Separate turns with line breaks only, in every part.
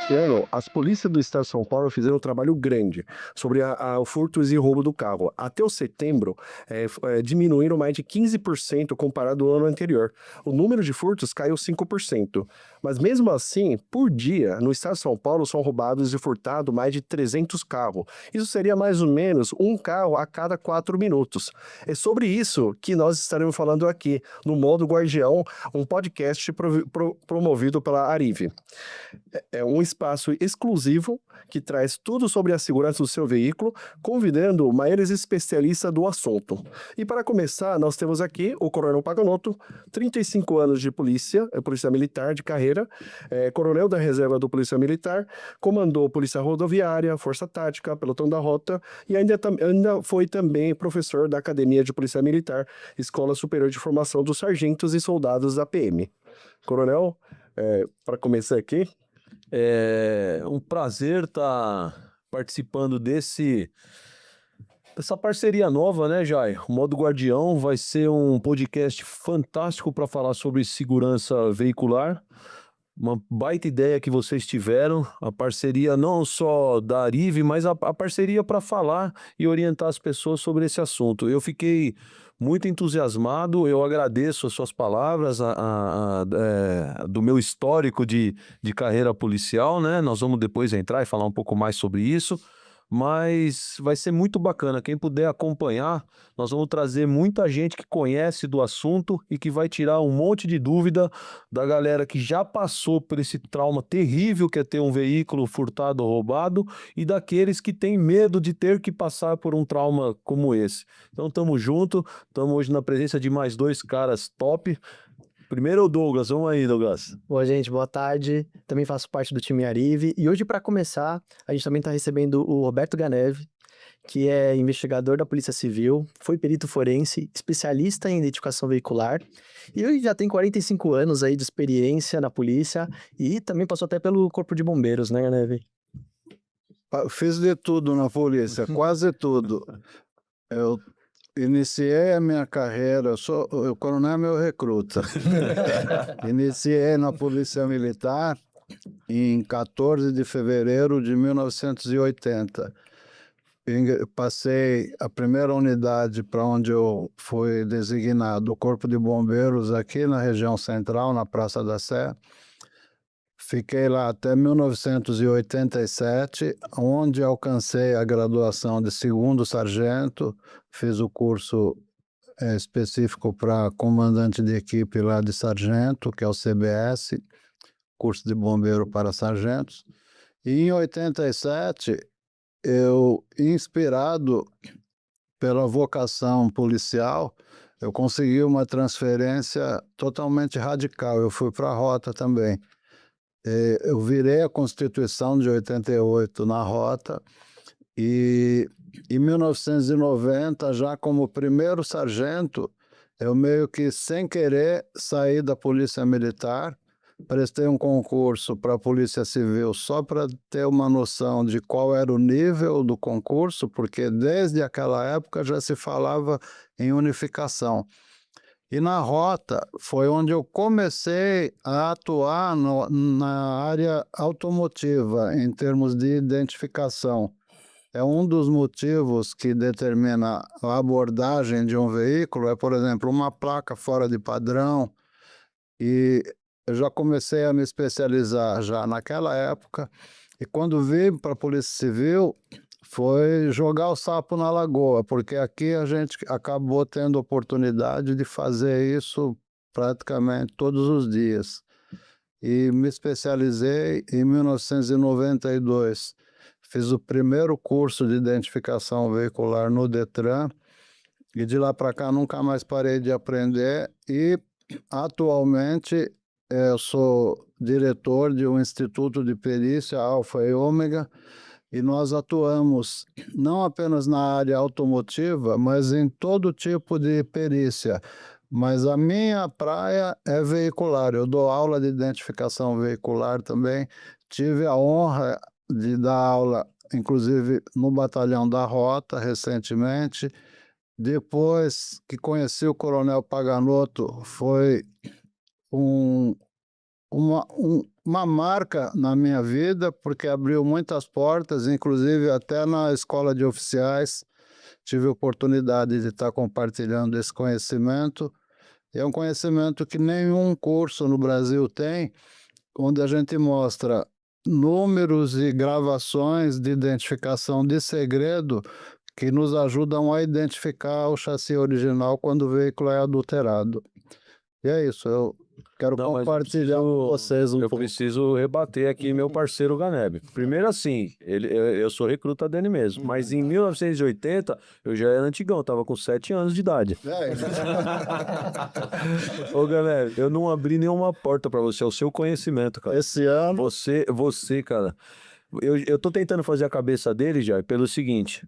Esse ano, as polícias do estado de São Paulo fizeram um trabalho grande sobre o furtos e roubo do carro. Até o setembro, diminuíram mais de 15% comparado ao ano anterior. O número de furtos caiu 5%. Mas mesmo assim, por dia, no estado de São Paulo, são roubados e furtados mais de 300 carros. Isso seria mais ou menos um carro a cada 4 minutos. É sobre isso que nós estaremos falando aqui, no Modo Guardião, um podcast promovido pela Arive. É um espaço exclusivo que traz tudo sobre a segurança do seu veículo, convidando maiores especialistas do assunto. E para começar, nós temos aqui o Coronel Paganoto, 35 anos de polícia, polícia militar de carreira, coronel da reserva do Polícia Militar, comandou Polícia Rodoviária, Força Tática, Pelotão da Rota e ainda foi também professor da Academia de Polícia Militar, Escola Superior de Formação dos Sargentos e Soldados da PM. Coronel, para começar aqui,
É um prazer estar participando dessa parceria nova, né, Jai? O Modo Guardião vai ser um podcast fantástico para falar sobre segurança veicular. Uma baita ideia que vocês tiveram, a parceria não só da Arive, mas a parceria para falar e orientar as pessoas sobre esse assunto. Eu fiquei muito entusiasmado, eu agradeço as suas palavras, do meu histórico de carreira policial, né? Nós vamos depois entrar e falar um pouco mais sobre isso, mas vai ser muito bacana. Quem puder acompanhar, nós vamos trazer muita gente que conhece do assunto e que vai tirar um monte de dúvida da galera que já passou por esse trauma terrível que é ter um veículo furtado ou roubado e daqueles que têm medo de ter que passar por um trauma como esse. Então tamo junto, estamos hoje na presença de mais dois caras top. Primeiro é o Douglas, vamos aí, Douglas.
Boa, gente, boa tarde. Também faço parte do time Arive. E hoje, para começar, a gente também está recebendo o Roberto Ganeve, que é investigador da Polícia Civil, foi perito forense, especialista em identificação veicular. E ele já tem 45 anos aí de experiência na polícia e também passou até pelo Corpo de Bombeiros, né, Ganeve?
Fiz de tudo na polícia, quase tudo. Eu iniciei a minha carreira, o coronel é meu recruta. Iniciei na Polícia Militar em 14 de fevereiro de 1980. Passei a primeira unidade para onde eu fui designado, o Corpo de Bombeiros, aqui na região central, na Praça da Sé. Fiquei lá até 1987, onde alcancei a graduação de segundo sargento, fiz o curso específico para comandante de equipe lá de sargento, que é o CBS, curso de bombeiro para sargentos. E em 87, eu, inspirado pela vocação policial, eu consegui uma transferência totalmente radical. Eu fui para a Rota também. Eu virei a Constituição de 88 na Rota e em 1990, já como primeiro sargento, eu meio que sem querer saí da Polícia Militar, prestei um concurso para a Polícia Civil só para ter uma noção de qual era o nível do concurso, porque desde aquela época já se falava em unificação. E na Rota foi onde eu comecei a atuar na área automotiva, em termos de identificação. É um dos motivos que determina a abordagem de um veículo, por exemplo, uma placa fora de padrão. E eu já comecei a me especializar já naquela época. E quando vim para a Polícia Civil, foi jogar o sapo na lagoa, porque aqui a gente acabou tendo oportunidade de fazer isso praticamente todos os dias. E me especializei em 1992. Fiz o primeiro curso de identificação veicular no Detran e de lá para cá nunca mais parei de aprender e atualmente eu sou diretor de um instituto de perícia Alfa e Ômega e nós atuamos não apenas na área automotiva, mas em todo tipo de perícia. Mas a minha praia é veicular. Eu dou aula de identificação veicular também. Tive a honra de dar aula, inclusive, no Batalhão da Rota, recentemente. Depois que conheci o Coronel Paganoto, foi uma marca na minha vida, porque abriu muitas portas, inclusive até na escola de oficiais. Tive a oportunidade de estar compartilhando esse conhecimento. É um conhecimento que nenhum curso no Brasil tem, onde a gente mostra números e gravações de identificação de segredo que nos ajudam a identificar o chassi original quando o veículo é adulterado. E é isso, eu quero
Não, mas
compartilhar com vocês um
eu
pouco.
preciso rebater aqui meu parceiro Ganeb. Primeiro assim, eu sou recruta dele mesmo, mas em 1980 eu já era antigão, tava com 7 anos de idade. Ô Ganeb, eu não abri nenhuma porta pra você, é o seu conhecimento, cara.
Esse ano,
Você, cara, eu tô tentando fazer a cabeça dele já pelo seguinte.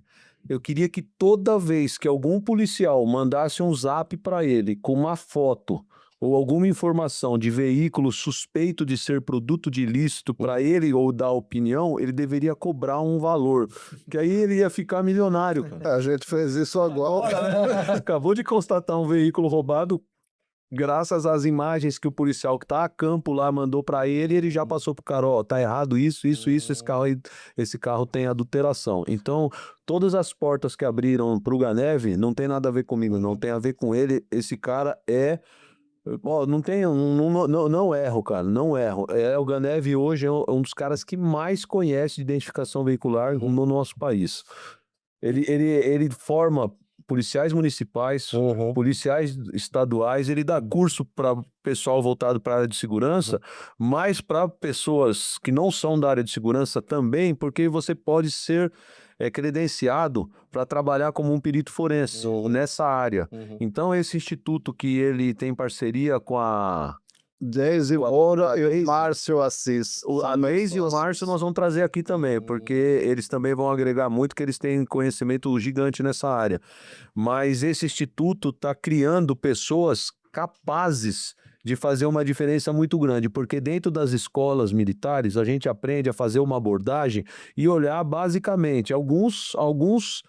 Eu queria que toda vez que algum policial mandasse um zap pra ele com uma foto ou alguma informação de veículo suspeito de ser produto de ilícito para ele ou dar opinião, ele deveria cobrar um valor, que aí ele ia ficar milionário, cara.
a gente fez isso agora.
Acabou de constatar um veículo roubado. Graças às imagens que o policial que tá a campo lá mandou para ele já passou pro cara, ó, tá errado isso, esse carro tem adulteração. Então, todas as portas que abriram pro Ganeve não tem nada a ver comigo, não tem a ver com ele. Esse cara ó, não erro, cara, não erro. O Ganeve hoje é um dos caras que mais conhece de identificação veicular no nosso país. Ele forma policiais municipais, policiais estaduais, ele dá curso para pessoal voltado para a área de segurança, mas para pessoas que não são da área de segurança também, porque você pode ser credenciado para trabalhar como um perito forense nessa área. Então, esse instituto que ele tem parceria com a
Deise Moura e o Márcio Assis.
a Maze e o Márcio nós vamos trazer aqui também, porque eles também vão agregar muito, que eles têm conhecimento gigante nessa área. Mas esse instituto está criando pessoas capazes de fazer uma diferença muito grande, porque dentro das escolas militares a gente aprende a fazer uma abordagem e olhar basicamente alguns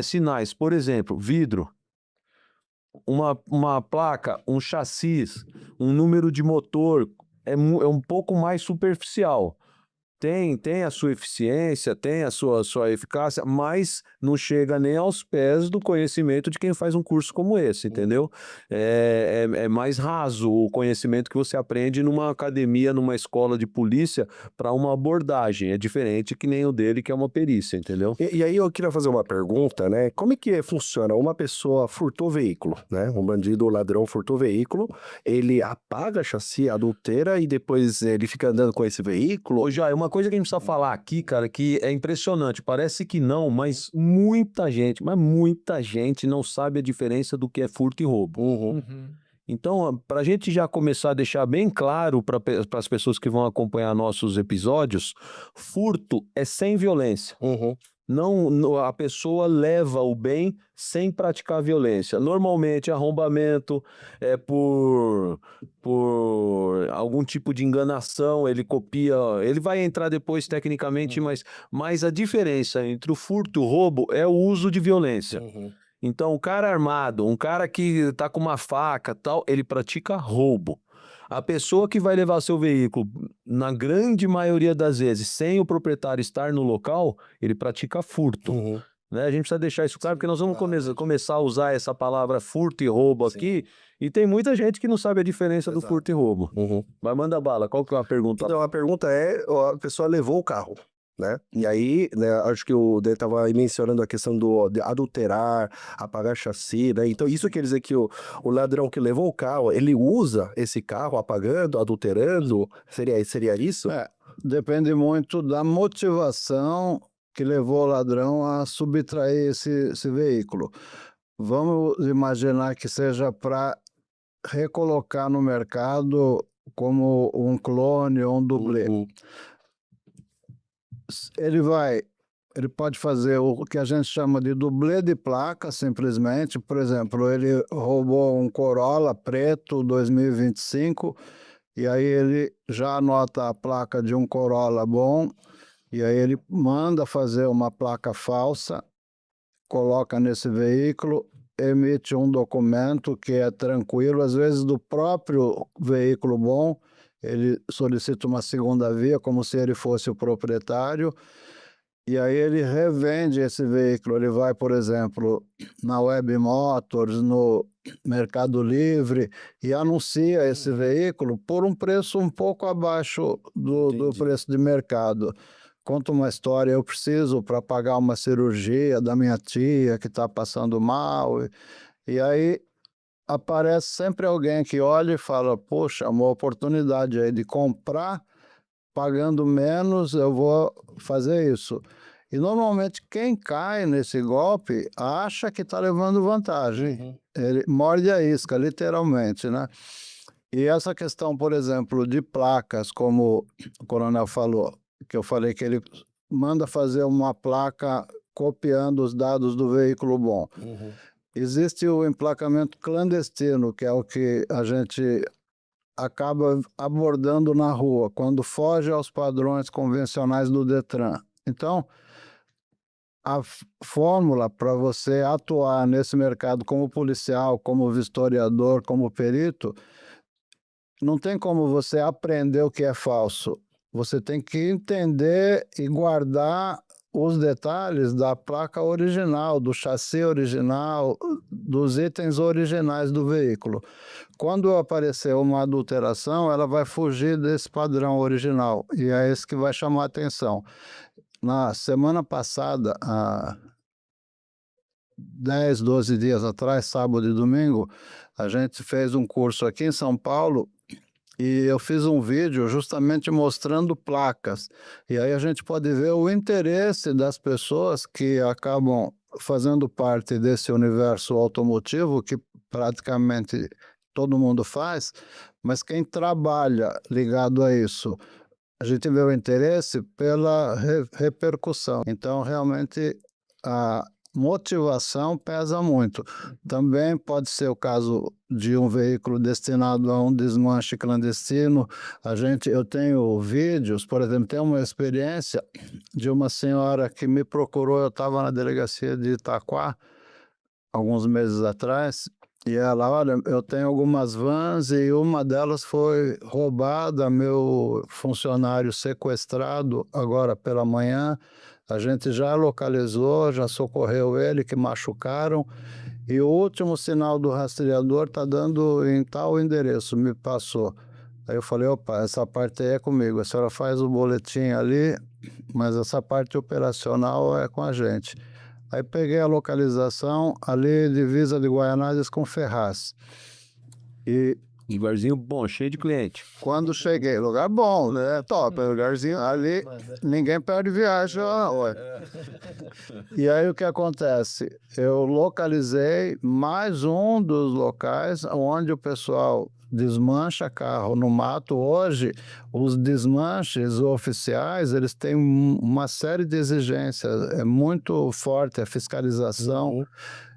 sinais. Por exemplo, vidro. Uma placa, um chassi, um número de motor é um pouco mais superficial. Tem a sua eficiência, tem a sua eficácia, mas não chega nem aos pés do conhecimento de quem faz um curso como esse, entendeu? É mais raso o conhecimento que você aprende numa academia, numa escola de polícia, para uma abordagem. É diferente que nem o dele, que é uma perícia, entendeu?
E aí eu queria fazer uma pergunta, né? Como é que funciona? Uma pessoa furtou veículo, né? Um bandido ou ladrão furtou veículo, ele apaga chassi, adultera e depois ele fica andando com esse veículo.
Ô, Jair, uma coisa que a gente precisa falar aqui, cara, que é impressionante, parece que não, mas muita gente não sabe a diferença do que é furto e roubo. Então, para a gente já começar a deixar bem claro para as pessoas que vão acompanhar nossos episódios, furto é sem violência. A pessoa leva o bem sem praticar violência. Normalmente, arrombamento é por algum tipo de enganação, ele copia, ele vai entrar depois tecnicamente, mas a diferença entre o furto e o roubo é o uso de violência. Então, o cara armado, um cara que tá com uma faca, tal, ele pratica roubo. A pessoa que vai levar seu veículo, na grande maioria das vezes, sem o proprietário estar no local, ele pratica furto. Né? A gente precisa deixar isso claro, porque nós vamos começar a usar essa palavra furto e roubo aqui, e tem muita gente que não sabe a diferença do furto e roubo. Mas manda bala, qual que é a pergunta?
Então, a pergunta é, a pessoa levou o carro, né? E aí, né, acho que o Dê estava mencionando a questão de adulterar, apagar chassi, né? Então, isso quer dizer que o ladrão que levou o carro, ele usa esse carro apagando, adulterando? Seria isso?
Depende muito da motivação que levou o ladrão a subtrair esse veículo. Vamos imaginar que seja para recolocar no mercado como um clone ou um dublê. Ele pode fazer o que a gente chama de dublê de placa, simplesmente. Por exemplo, ele roubou um Corolla preto 2025 e aí ele já anota a placa de um Corolla bom e aí ele manda fazer uma placa falsa, coloca nesse veículo, emite um documento que é tranquilo, às vezes do próprio veículo bom, ele solicita uma segunda via, como se ele fosse o proprietário, e aí ele revende esse veículo. Ele vai, por exemplo, na Web Motors, no Mercado Livre, e anuncia esse veículo por um preço um pouco abaixo do preço de mercado. Conta uma história: eu preciso para pagar uma cirurgia da minha tia que está passando mal, e aí aparece sempre alguém que olha e fala: poxa, uma oportunidade aí de comprar pagando menos, eu vou fazer isso. E normalmente quem cai nesse golpe acha que está levando vantagem. Ele morde a isca, literalmente, né? E essa questão, por exemplo, de placas, como o coronel falou, que eu falei que ele manda fazer uma placa copiando os dados do veículo bom. Existe o emplacamento clandestino, que é o que a gente acaba abordando na rua, quando foge aos padrões convencionais do Detran. Então, a fórmula para você atuar nesse mercado como policial, como vistoriador, como perito, não tem como você aprender o que é falso. Você tem que entender e guardar os detalhes da placa original, do chassi original, dos itens originais do veículo. Quando aparecer uma adulteração, ela vai fugir desse padrão original, e é esse que vai chamar a atenção. Na semana passada, há 10, 12 dias atrás, sábado e domingo, a gente fez um curso aqui em São Paulo, e eu fiz um vídeo justamente mostrando placas. E aí a gente pode ver o interesse das pessoas que acabam fazendo parte desse universo automotivo, que praticamente todo mundo faz, mas quem trabalha ligado a isso, a gente vê o interesse pela repercussão. Então, realmente, a motivação pesa muito. Também pode ser o caso de um veículo destinado a um desmanche clandestino. Eu tenho vídeos, por exemplo, tem uma experiência de uma senhora que me procurou. Eu estava na delegacia de Itaquá alguns meses atrás, e ela: olha, eu tenho algumas vans e uma delas foi roubada, meu funcionário sequestrado agora pela manhã. A gente já localizou, já socorreu ele, que machucaram, e o último sinal do rastreador está dando em tal endereço, me passou. Aí eu falei: opa, essa parte aí é comigo, a senhora faz o boletim ali, mas essa parte operacional é com a gente. Aí peguei a localização ali, divisa de Guaianazes com Ferraz. E
Lugarzinho bom, cheio de cliente.
quando cheguei, lugar bom, né? Top, lugarzinho ali, ninguém perde viagem, não, ué. E aí o que acontece? Eu localizei mais um dos locais onde o pessoal desmancha carro no mato. Hoje, os desmanches oficiais, eles têm uma série de exigências, é muito forte a fiscalização.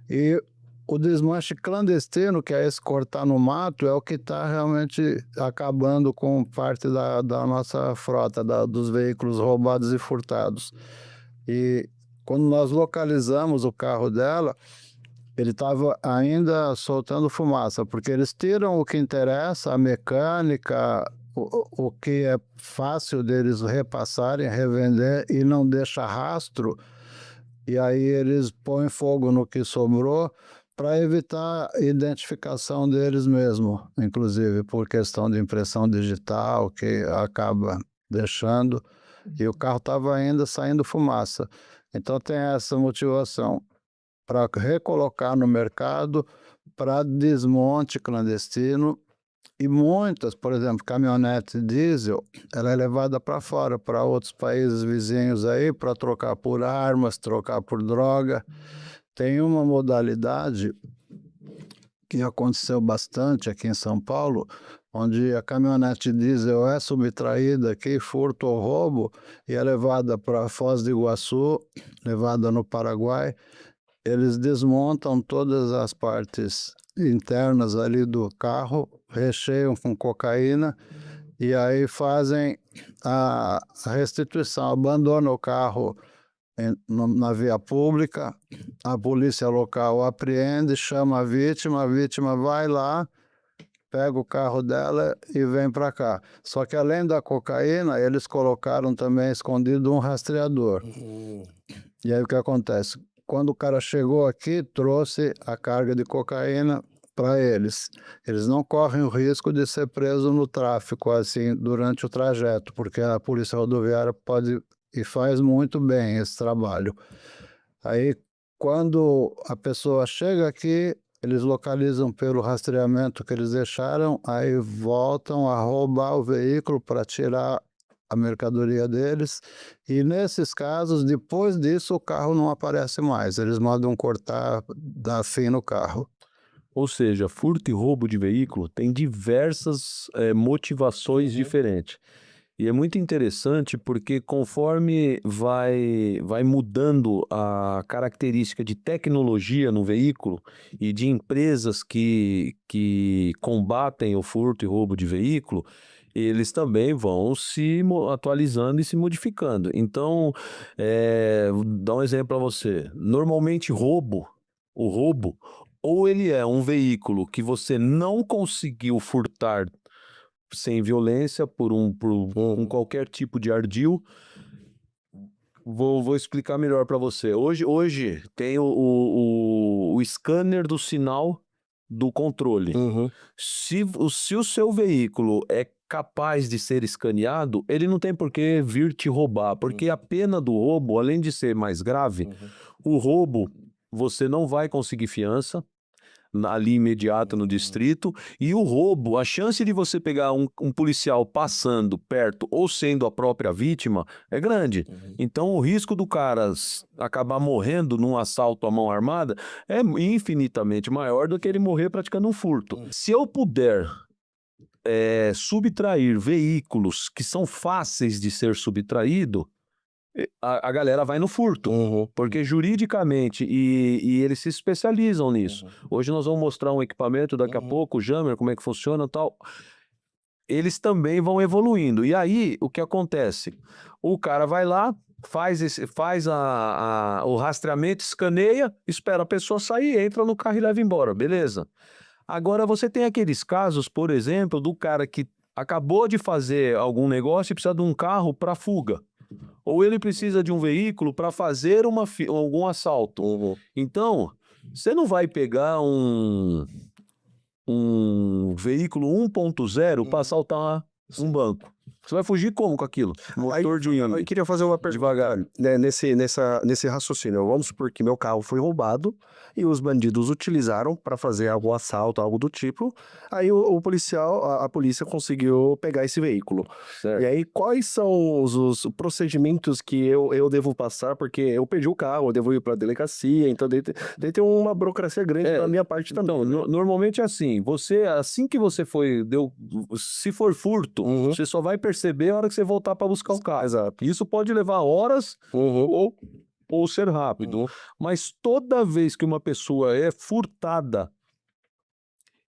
E o desmanche clandestino, que é esse cortar no mato, é o que está realmente acabando com parte da nossa frota, dos veículos roubados e furtados. E quando nós localizamos o carro dela, ele estava ainda soltando fumaça, porque eles tiram o que interessa, a mecânica, o que é fácil deles repassarem, revender, e não deixa rastro, e aí eles põem fogo no que sobrou para evitar a identificação deles mesmo, inclusive por questão de impressão digital, que acaba deixando, e o carro estava ainda saindo fumaça. Então tem essa motivação para recolocar no mercado, para desmonte clandestino. E muitas, por exemplo, caminhonete diesel, ela é levada para fora, para outros países vizinhos aí, para trocar por armas, trocar por droga. Tem uma modalidade que aconteceu bastante aqui em São Paulo, onde a caminhonete diesel é subtraída aqui, furto ou roubo, e é levada para Foz do Iguaçu, levada no Paraguai. Eles desmontam todas as partes internas ali do carro, recheiam com cocaína, e aí fazem a restituição, abandonam o carro na via pública, a polícia local apreende, chama a vítima vai lá, pega o carro dela e vem para cá. Só que além da cocaína, eles colocaram também escondido um rastreador. E aí o que acontece? Quando o cara chegou aqui, trouxe a carga de cocaína para eles. Eles não correm o risco de ser preso no tráfico assim durante o trajeto, porque a polícia rodoviária pode e faz muito bem esse trabalho. Aí quando a pessoa chega aqui, eles localizam pelo rastreamento que eles deixaram, aí voltam a roubar o veículo para tirar a mercadoria deles, e nesses casos, depois disso, o carro não aparece mais, eles mandam cortar, dar fim no carro.
Ou seja, furto e roubo de veículo tem diversas motivações diferentes. E é muito interessante porque conforme vai mudando a característica de tecnologia no veículo e de empresas que combatem o furto e roubo de veículo, eles também vão se atualizando e se modificando. Então, vou dar um exemplo para você. Normalmente, o roubo, ou ele é um veículo que você não conseguiu furtar sem violência, por qualquer tipo de ardil. Vou explicar melhor para você. Hoje tem o scanner do sinal do controle. Se o seu veículo é capaz de ser escaneado, ele não tem por que vir te roubar, porque a pena do roubo, além de ser mais grave, o roubo você não vai conseguir fiança ali imediata no distrito, e o roubo, a chance de você pegar um policial passando perto ou sendo a própria vítima é grande. Então o risco do cara acabar morrendo num assalto à mão armada é infinitamente maior do que ele morrer praticando um furto. Se eu puder subtrair veículos que são fáceis de ser subtraído, a galera vai no furto, porque juridicamente, e eles se especializam nisso. Hoje nós vamos mostrar um equipamento, daqui a pouco, o Jammer, como é que funciona e tal. Eles também vão evoluindo. E aí, o que acontece? O cara vai lá, faz o rastreamento, escaneia, espera a pessoa sair, entra no carro e leva embora, beleza. Agora você tem aqueles casos, por exemplo, do cara que acabou de fazer algum negócio e precisa de um carro para fuga. Ou ele precisa de um veículo para fazer algum assalto. Então, você não vai pegar um veículo 1.0 para assaltar um banco. Você vai fugir como com aquilo? Motor de
Eu queria fazer uma pergunta devagar, né, nesse raciocínio. Vamos supor que meu carro foi roubado e os bandidos utilizaram para fazer algum assalto, algo do tipo. Aí o policial, a polícia conseguiu pegar esse veículo.
Certo.
E aí, quais são os procedimentos que eu devo passar? Porque eu perdi o carro, eu devo ir para a delegacia, então daí tem uma burocracia grande da minha parte também.
Então, normalmente é assim, assim que você se for furto, você só vai perceber a hora que você voltar para buscar o carro.
Exato.
Isso pode levar horas ou ser rápido. Mas toda vez que uma pessoa é furtada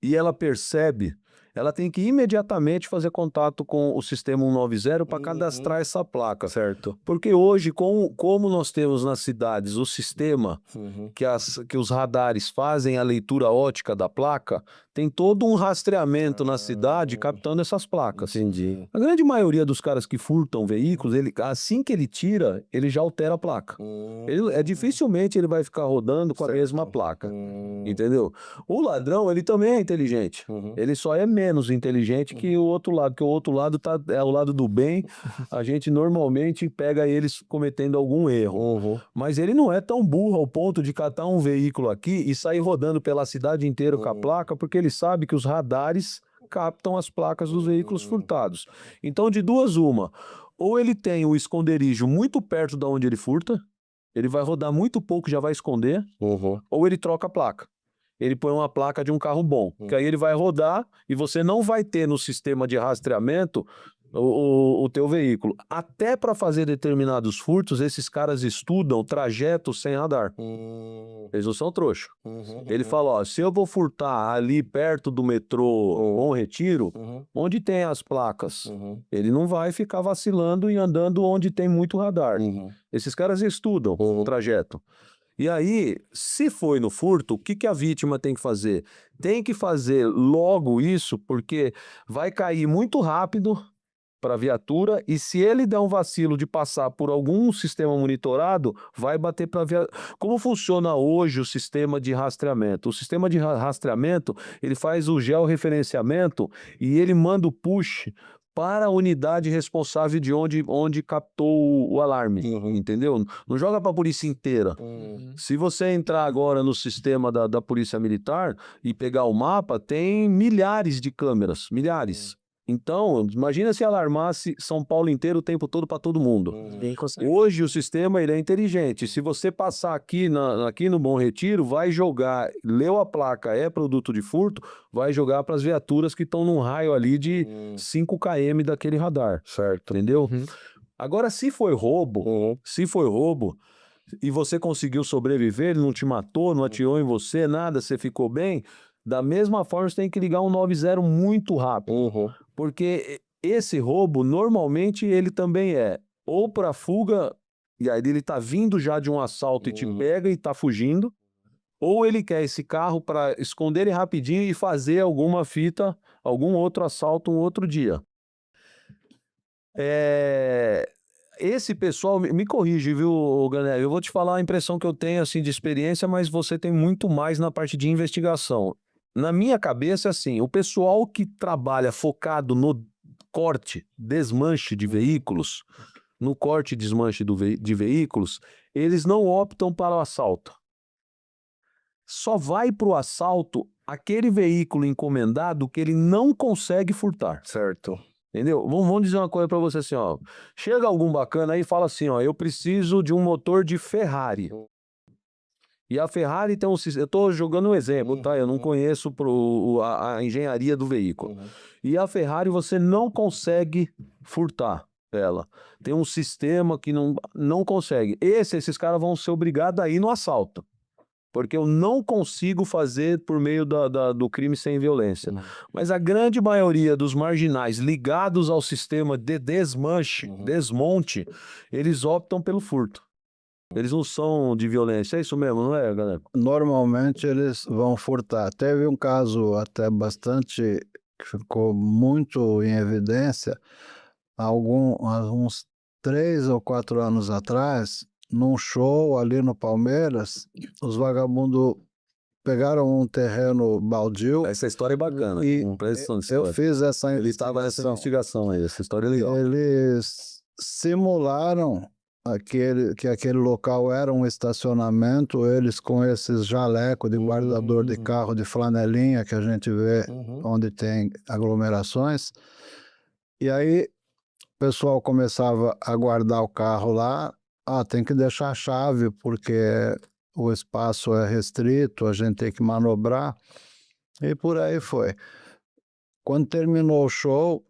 e ela percebe, ela tem que imediatamente fazer contato com o sistema 190 para cadastrar essa placa.
Certo.
Porque hoje, como nós temos nas cidades o sistema que os radares fazem a leitura ótica da placa, tem todo um rastreamento na cidade captando essas placas.
Entendi.
A grande maioria dos caras que furtam veículos, assim que ele tira, ele já altera a placa. Dificilmente ele vai ficar rodando com a mesma placa. Entendeu? O ladrão, ele também é inteligente. Ele só é menos inteligente que o outro lado, que o outro lado é o lado do bem. A gente normalmente pega eles cometendo algum erro. Mas ele não é tão burro ao ponto de catar um veículo aqui e sair rodando pela cidade inteira com a placa, porque ele sabe que os radares captam as placas dos veículos furtados. Então, de duas uma, ou ele tem o esconderijo muito perto de onde ele furta, ele vai rodar muito pouco e já vai esconder, ou ele troca a placa. Ele põe uma placa de um carro bom, que aí ele vai rodar e você não vai ter no sistema de rastreamento o teu veículo. Até para fazer determinados furtos, esses caras estudam trajetos sem radar. Eles não são trouxa. Ele fala, ó, se eu vou furtar ali perto do metrô Bom Retiro, onde tem as placas, ele não vai ficar vacilando e andando onde tem muito radar. Esses caras estudam o trajeto. E aí, se foi no furto, o que que a vítima tem que fazer? Tem que fazer logo isso, porque vai cair muito rápido para a viatura, e se ele der um vacilo de passar por algum sistema monitorado, vai bater para a viatura. Como funciona hoje o sistema de rastreamento? O sistema de rastreamento, ele faz o georreferenciamento e ele manda o push para a unidade responsável de onde captou o alarme, entendeu? Não joga para a polícia inteira. Se você entrar agora no sistema da Polícia Militar e pegar o mapa, tem milhares de câmeras, milhares. Então, imagina se alarmasse São Paulo inteiro o tempo todo para todo mundo.
Ninguém consegue.
Hoje o sistema ele é inteligente. Se você passar aqui no Bom Retiro, vai jogar, leu a placa, é produto de furto, vai jogar para as viaturas que estão num raio ali de 5 km daquele radar.
Certo.
Entendeu? Agora, se foi roubo, e você conseguiu sobreviver, ele não te matou, não atirou em você, nada, você ficou bem, da mesma forma você tem que ligar um 90 muito rápido. Porque esse roubo, normalmente, ele também é ou para fuga, e aí ele tá vindo já de um assalto e te pega e tá fugindo, ou ele quer esse carro para esconder ele rapidinho e fazer alguma fita, algum outro assalto um outro dia. Esse pessoal, me corrige, viu, Ganel? Eu vou te falar a impressão que eu tenho assim de experiência, mas você tem muito mais na parte de investigação. Na minha cabeça, assim, o pessoal que trabalha focado no corte, desmanche de veículos, no corte e desmanche de veículos, eles não optam para o assalto. Só vai para o assalto aquele veículo encomendado que ele não consegue furtar.
Certo.
Entendeu? Vamos dizer uma coisa para você assim, ó. Chega algum bacana aí e fala assim, ó, eu preciso de um motor de Ferrari. E a Ferrari tem um sistema, eu tô jogando um exemplo, tá? Eu não conheço a engenharia do veículo. E a Ferrari você não consegue furtar ela. Tem um sistema que não consegue. Esses caras vão ser obrigados a ir no assalto. Porque eu não consigo fazer por meio do crime sem violência. Mas a grande maioria dos marginais ligados ao sistema de desmonte, eles optam pelo furto. Eles não são de violência, é isso mesmo, não é, galera?
Normalmente eles vão furtar. Teve um caso até bastante que ficou muito em evidência, há uns 3 ou 4 anos atrás, num show ali no Palmeiras, os vagabundos pegaram um terreno baldio.
Essa história é bacana.
E eu fiz essa
Ele estava nessa investigação aí, essa história é legal.
Eles simularam que aquele local era um estacionamento, eles com esses jalecos de guardador de carro de flanelinha que a gente vê onde tem aglomerações. E aí o pessoal começava a guardar o carro lá. Tem que deixar a chave porque o espaço é restrito, a gente tem que manobrar. E por aí foi. Quando terminou o show,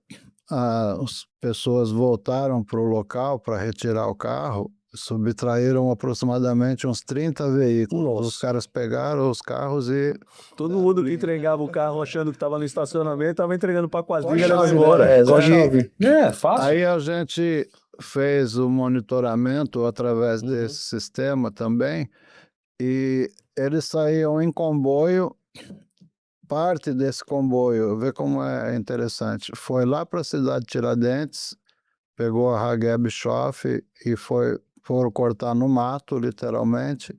as pessoas voltaram para o local para retirar o carro, subtraíram aproximadamente uns 30 veículos.
Nossa.
Os caras pegaram os carros e...
Todo mundo que entregava o carro achando que estava no estacionamento, estava entregando para a quadrilha e
Com a
levando
chave,
embora.
né?
Com a chave. Fácil.
Aí a gente fez o monitoramento através desse sistema também, e eles saíam em comboio. Parte desse comboio, vê como é interessante, foi lá para a cidade de Tiradentes, pegou a Hagué Bischoff e foram cortar no mato, literalmente,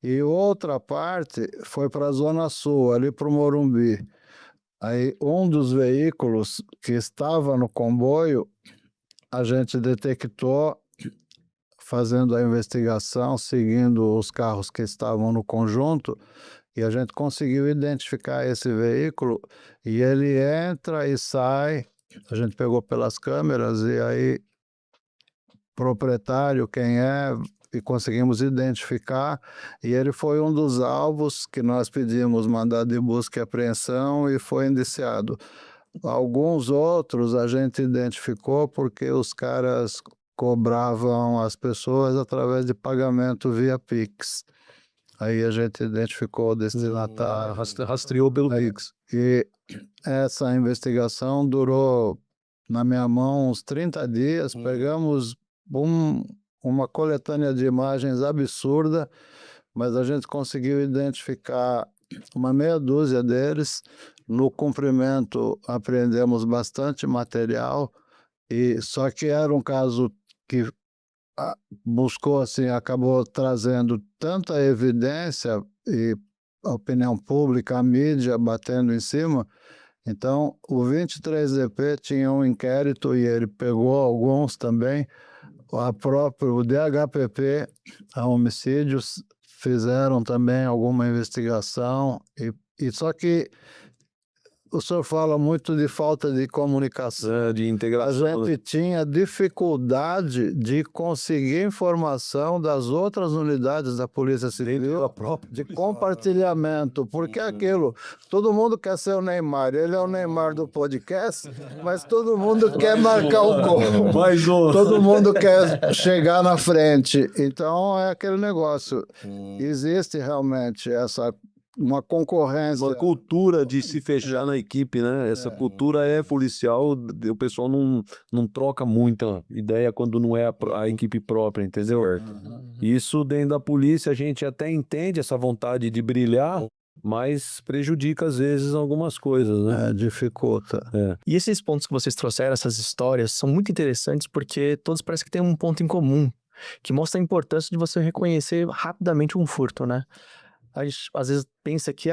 e outra parte foi para a Zona Sul, ali para o Morumbi. Aí um dos veículos que estava no comboio, a gente detectou, fazendo a investigação, seguindo os carros que estavam no conjunto, e a gente conseguiu identificar esse veículo, e ele entra e sai, a gente pegou pelas câmeras, e aí proprietário, quem é, e conseguimos identificar, e ele foi um dos alvos que nós pedimos mandado de busca e apreensão e foi indiciado. Alguns outros a gente identificou porque os caras cobravam as pessoas através de pagamento via Pix. Aí a gente identificou o destinatário.
Rastreou pelo Pix.
E essa investigação durou, na minha mão, uns 30 dias. Pegamos uma coletânea de imagens absurda, mas a gente conseguiu identificar uma meia dúzia deles. No cumprimento, apreendemos bastante material, e só que era um caso que buscou, assim, acabou trazendo tanta evidência, e a opinião pública, a mídia batendo em cima. Então, o 23DP tinha um inquérito e ele pegou alguns também. O DHPP, a homicídios, fizeram também alguma investigação. E só que o senhor fala muito de falta de comunicação.
De
A
integração.
gente tinha dificuldade de conseguir informação das outras unidades da Polícia Civil, de compartilhamento, porque aquilo, todo mundo quer ser o Neymar, ele é o Neymar do podcast, mas todo mundo quer marcar o gol,
Mais um.
todo mundo quer chegar na frente, então é aquele negócio, existe realmente uma concorrência.
Uma cultura de se fechar na equipe, né? Essa cultura é policial, o pessoal não troca muita ideia quando não é a equipe própria, entendeu? Isso dentro da polícia a gente até entende essa vontade de brilhar, mas prejudica às vezes algumas coisas, né?
Dificulta.
E esses pontos que vocês trouxeram, essas histórias, são muito interessantes porque todos parecem que têm um ponto em comum, que mostra a importância de você reconhecer rapidamente um furto, né? A gente às vezes pensa que,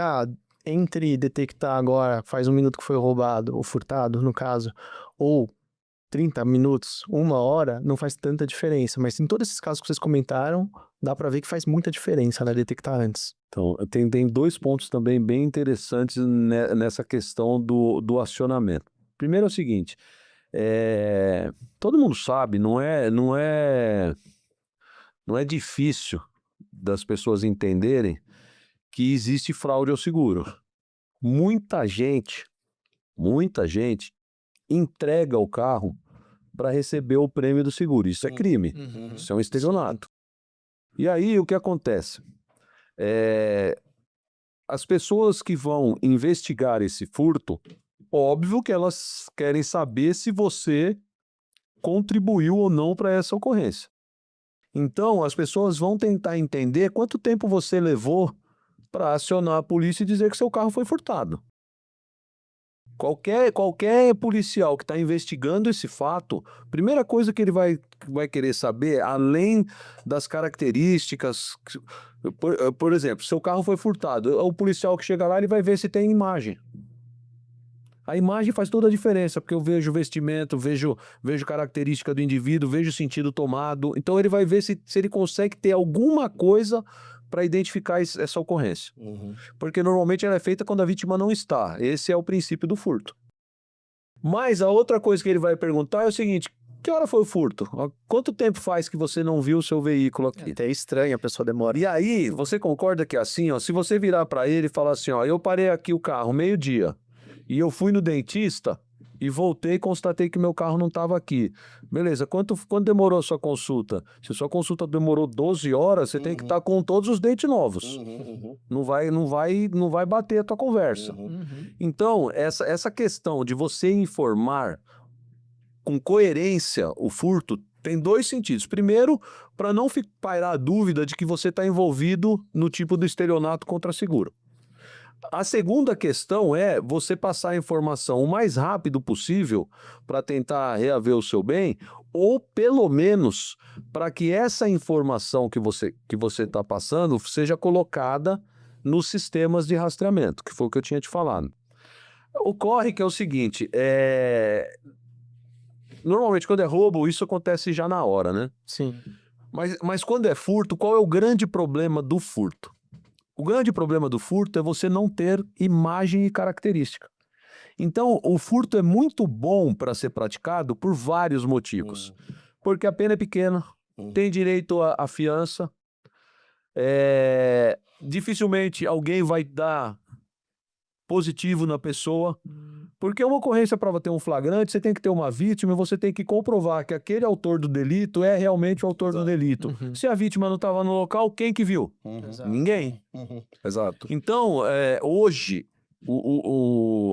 entre detectar agora, faz 1 minuto que foi roubado, ou furtado, no caso, ou 30 minutos, 1 hora, não faz tanta diferença. Mas em todos esses casos que vocês comentaram, dá pra ver que faz muita diferença, né, detectar antes.
Então, tem 2 pontos também bem interessantes nessa questão do acionamento. Primeiro é o seguinte, todo mundo sabe, não é difícil das pessoas entenderem que existe fraude ao seguro. Muita gente entrega o carro para receber o prêmio do seguro. Isso é crime, isso é um estelionato. E aí o que acontece? As pessoas que vão investigar esse furto, óbvio que elas querem saber se você contribuiu ou não para essa ocorrência. Então as pessoas vão tentar entender quanto tempo você levou para acionar a polícia e dizer que seu carro foi furtado. Qualquer policial que está investigando esse fato, primeira coisa que ele vai querer saber, além das características, por exemplo, seu carro foi furtado, o policial que chega lá, ele vai ver se tem imagem. A imagem faz toda a diferença, porque eu vejo o vestimento, vejo característica do indivíduo, vejo o sentido tomado, então ele vai ver se ele consegue ter alguma coisa para identificar essa ocorrência. Porque normalmente ela é feita quando a vítima não está. Esse é o princípio do furto. Mas a outra coisa que ele vai perguntar é o seguinte: que hora foi o furto? Quanto tempo faz que você não viu o seu veículo aqui?
Até estranho, a pessoa demora.
E aí, você concorda que é assim, se você virar para ele e falar assim, eu parei aqui o carro meio-dia e eu fui no dentista e voltei e constatei que meu carro não estava aqui. Beleza, quanto demorou a sua consulta? Se a sua consulta demorou 12 horas, você tem que estar com todos os dentes novos. Não vai bater a tua conversa. Então, essa questão de você informar com coerência o furto tem 2 sentidos. Primeiro, para não pairar a dúvida de que você está envolvido no tipo do estelionato contra seguro. A segunda questão é você passar a informação o mais rápido possível para tentar reaver o seu bem, ou pelo menos para que essa informação que você está passando seja colocada nos sistemas de rastreamento, que foi o que eu tinha te falado. Ocorre que é o seguinte, normalmente quando é roubo, isso acontece já na hora, né?
Sim.
Mas quando é furto, qual é o grande problema do furto? O grande problema do furto é você não ter imagem e característica. Então, o furto é muito bom para ser praticado por vários motivos. Porque a pena é pequena, tem direito à fiança, dificilmente alguém vai dar positivo na pessoa, porque uma ocorrência para ter um flagrante, você tem que ter uma vítima e você tem que comprovar que aquele autor do delito é realmente o autor do delito. Se a vítima não estava no local, quem que viu? Ninguém.
Exato.
Então, hoje,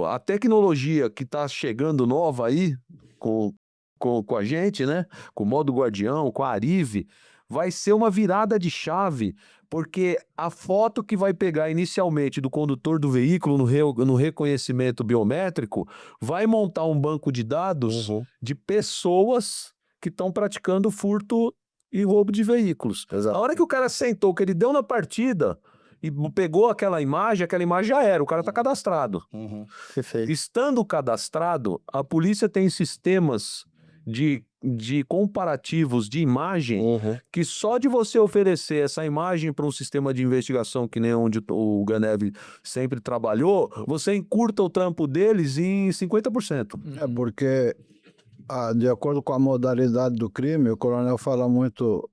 a tecnologia que está chegando nova aí, com a gente, né? Com o modo Guardião, com a Arive, vai ser uma virada de chave, porque a foto que vai pegar inicialmente do condutor do veículo no reconhecimento biométrico vai montar um banco de dados de pessoas que estão praticando furto e roubo de veículos.
Exato.
A hora que o cara sentou, que ele deu na partida e pegou aquela imagem já era, o cara tá cadastrado.
Perfeito.
Estando cadastrado, a polícia tem sistemas de comparativos de imagem que só de você oferecer essa imagem para um sistema de investigação que nem onde o Ganev sempre trabalhou, você encurta o trampo deles em 50%.
É porque, de acordo com a modalidade do crime, o coronel fala muito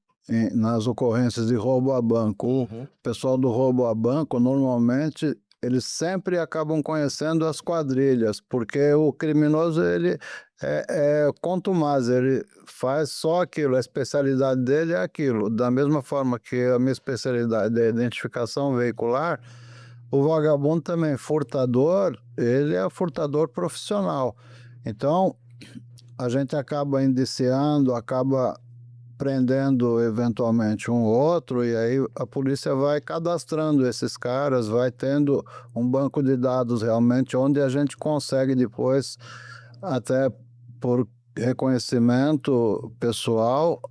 nas ocorrências de roubo a banco. O pessoal do roubo a banco, normalmente, eles sempre acabam conhecendo as quadrilhas, porque o criminoso, ele é contumaz, ele faz só aquilo, a especialidade dele é aquilo. Da mesma forma que a minha especialidade é a identificação veicular, o vagabundo também, furtador, ele é furtador profissional. Então, a gente acaba indiciando, acaba prendendo eventualmente um ou outro, e aí a polícia vai cadastrando esses caras, vai tendo um banco de dados realmente onde a gente consegue depois, até por reconhecimento pessoal,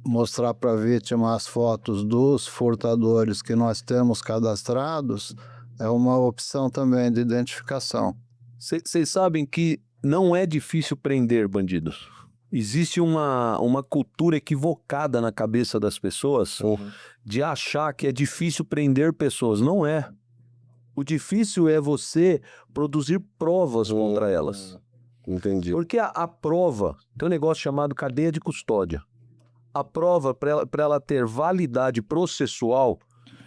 mostrar para a vítima as fotos dos furtadores que nós temos cadastrados, é uma opção também de identificação.
Vocês sabem que não é difícil prender bandidos. Existe uma cultura equivocada na cabeça das pessoas de achar que é difícil prender pessoas. Não é. O difícil é você produzir provas contra elas.
Entendi.
Porque a prova tem um negócio chamado cadeia de custódia. A prova, para ela ter validade processual,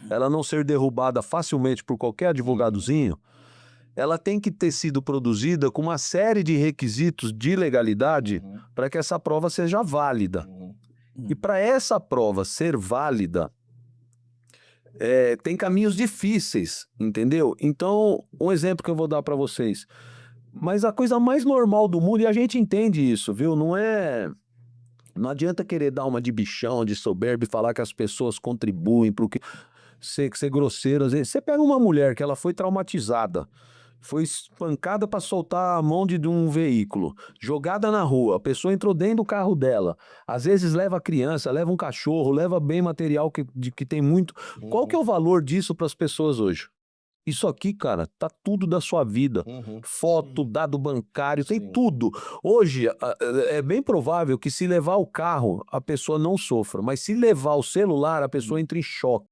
ela não ser derrubada facilmente por qualquer advogadozinho, ela tem que ter sido produzida com uma série de requisitos de legalidade para que essa prova seja válida. E para essa prova ser válida, tem caminhos difíceis, entendeu? Então, um exemplo que eu vou dar para vocês. Mas a coisa mais normal do mundo, e a gente entende isso, viu? Não adianta querer dar uma de bichão, de soberbo e falar que as pessoas contribuem para o que... Ser grosseiro, às vezes. Você pega uma mulher que ela foi traumatizada, foi espancada para soltar a mão de um veículo, jogada na rua, a pessoa entrou dentro do carro dela, às vezes leva a criança, leva um cachorro, leva bem material que tem muito. Qual que é o valor disso para as pessoas hoje? Isso aqui, cara, tá tudo da sua vida. Foto, dado bancário, tem tudo. Hoje, é bem provável que se levar o carro, a pessoa não sofra, mas se levar o celular, a pessoa entra em choque.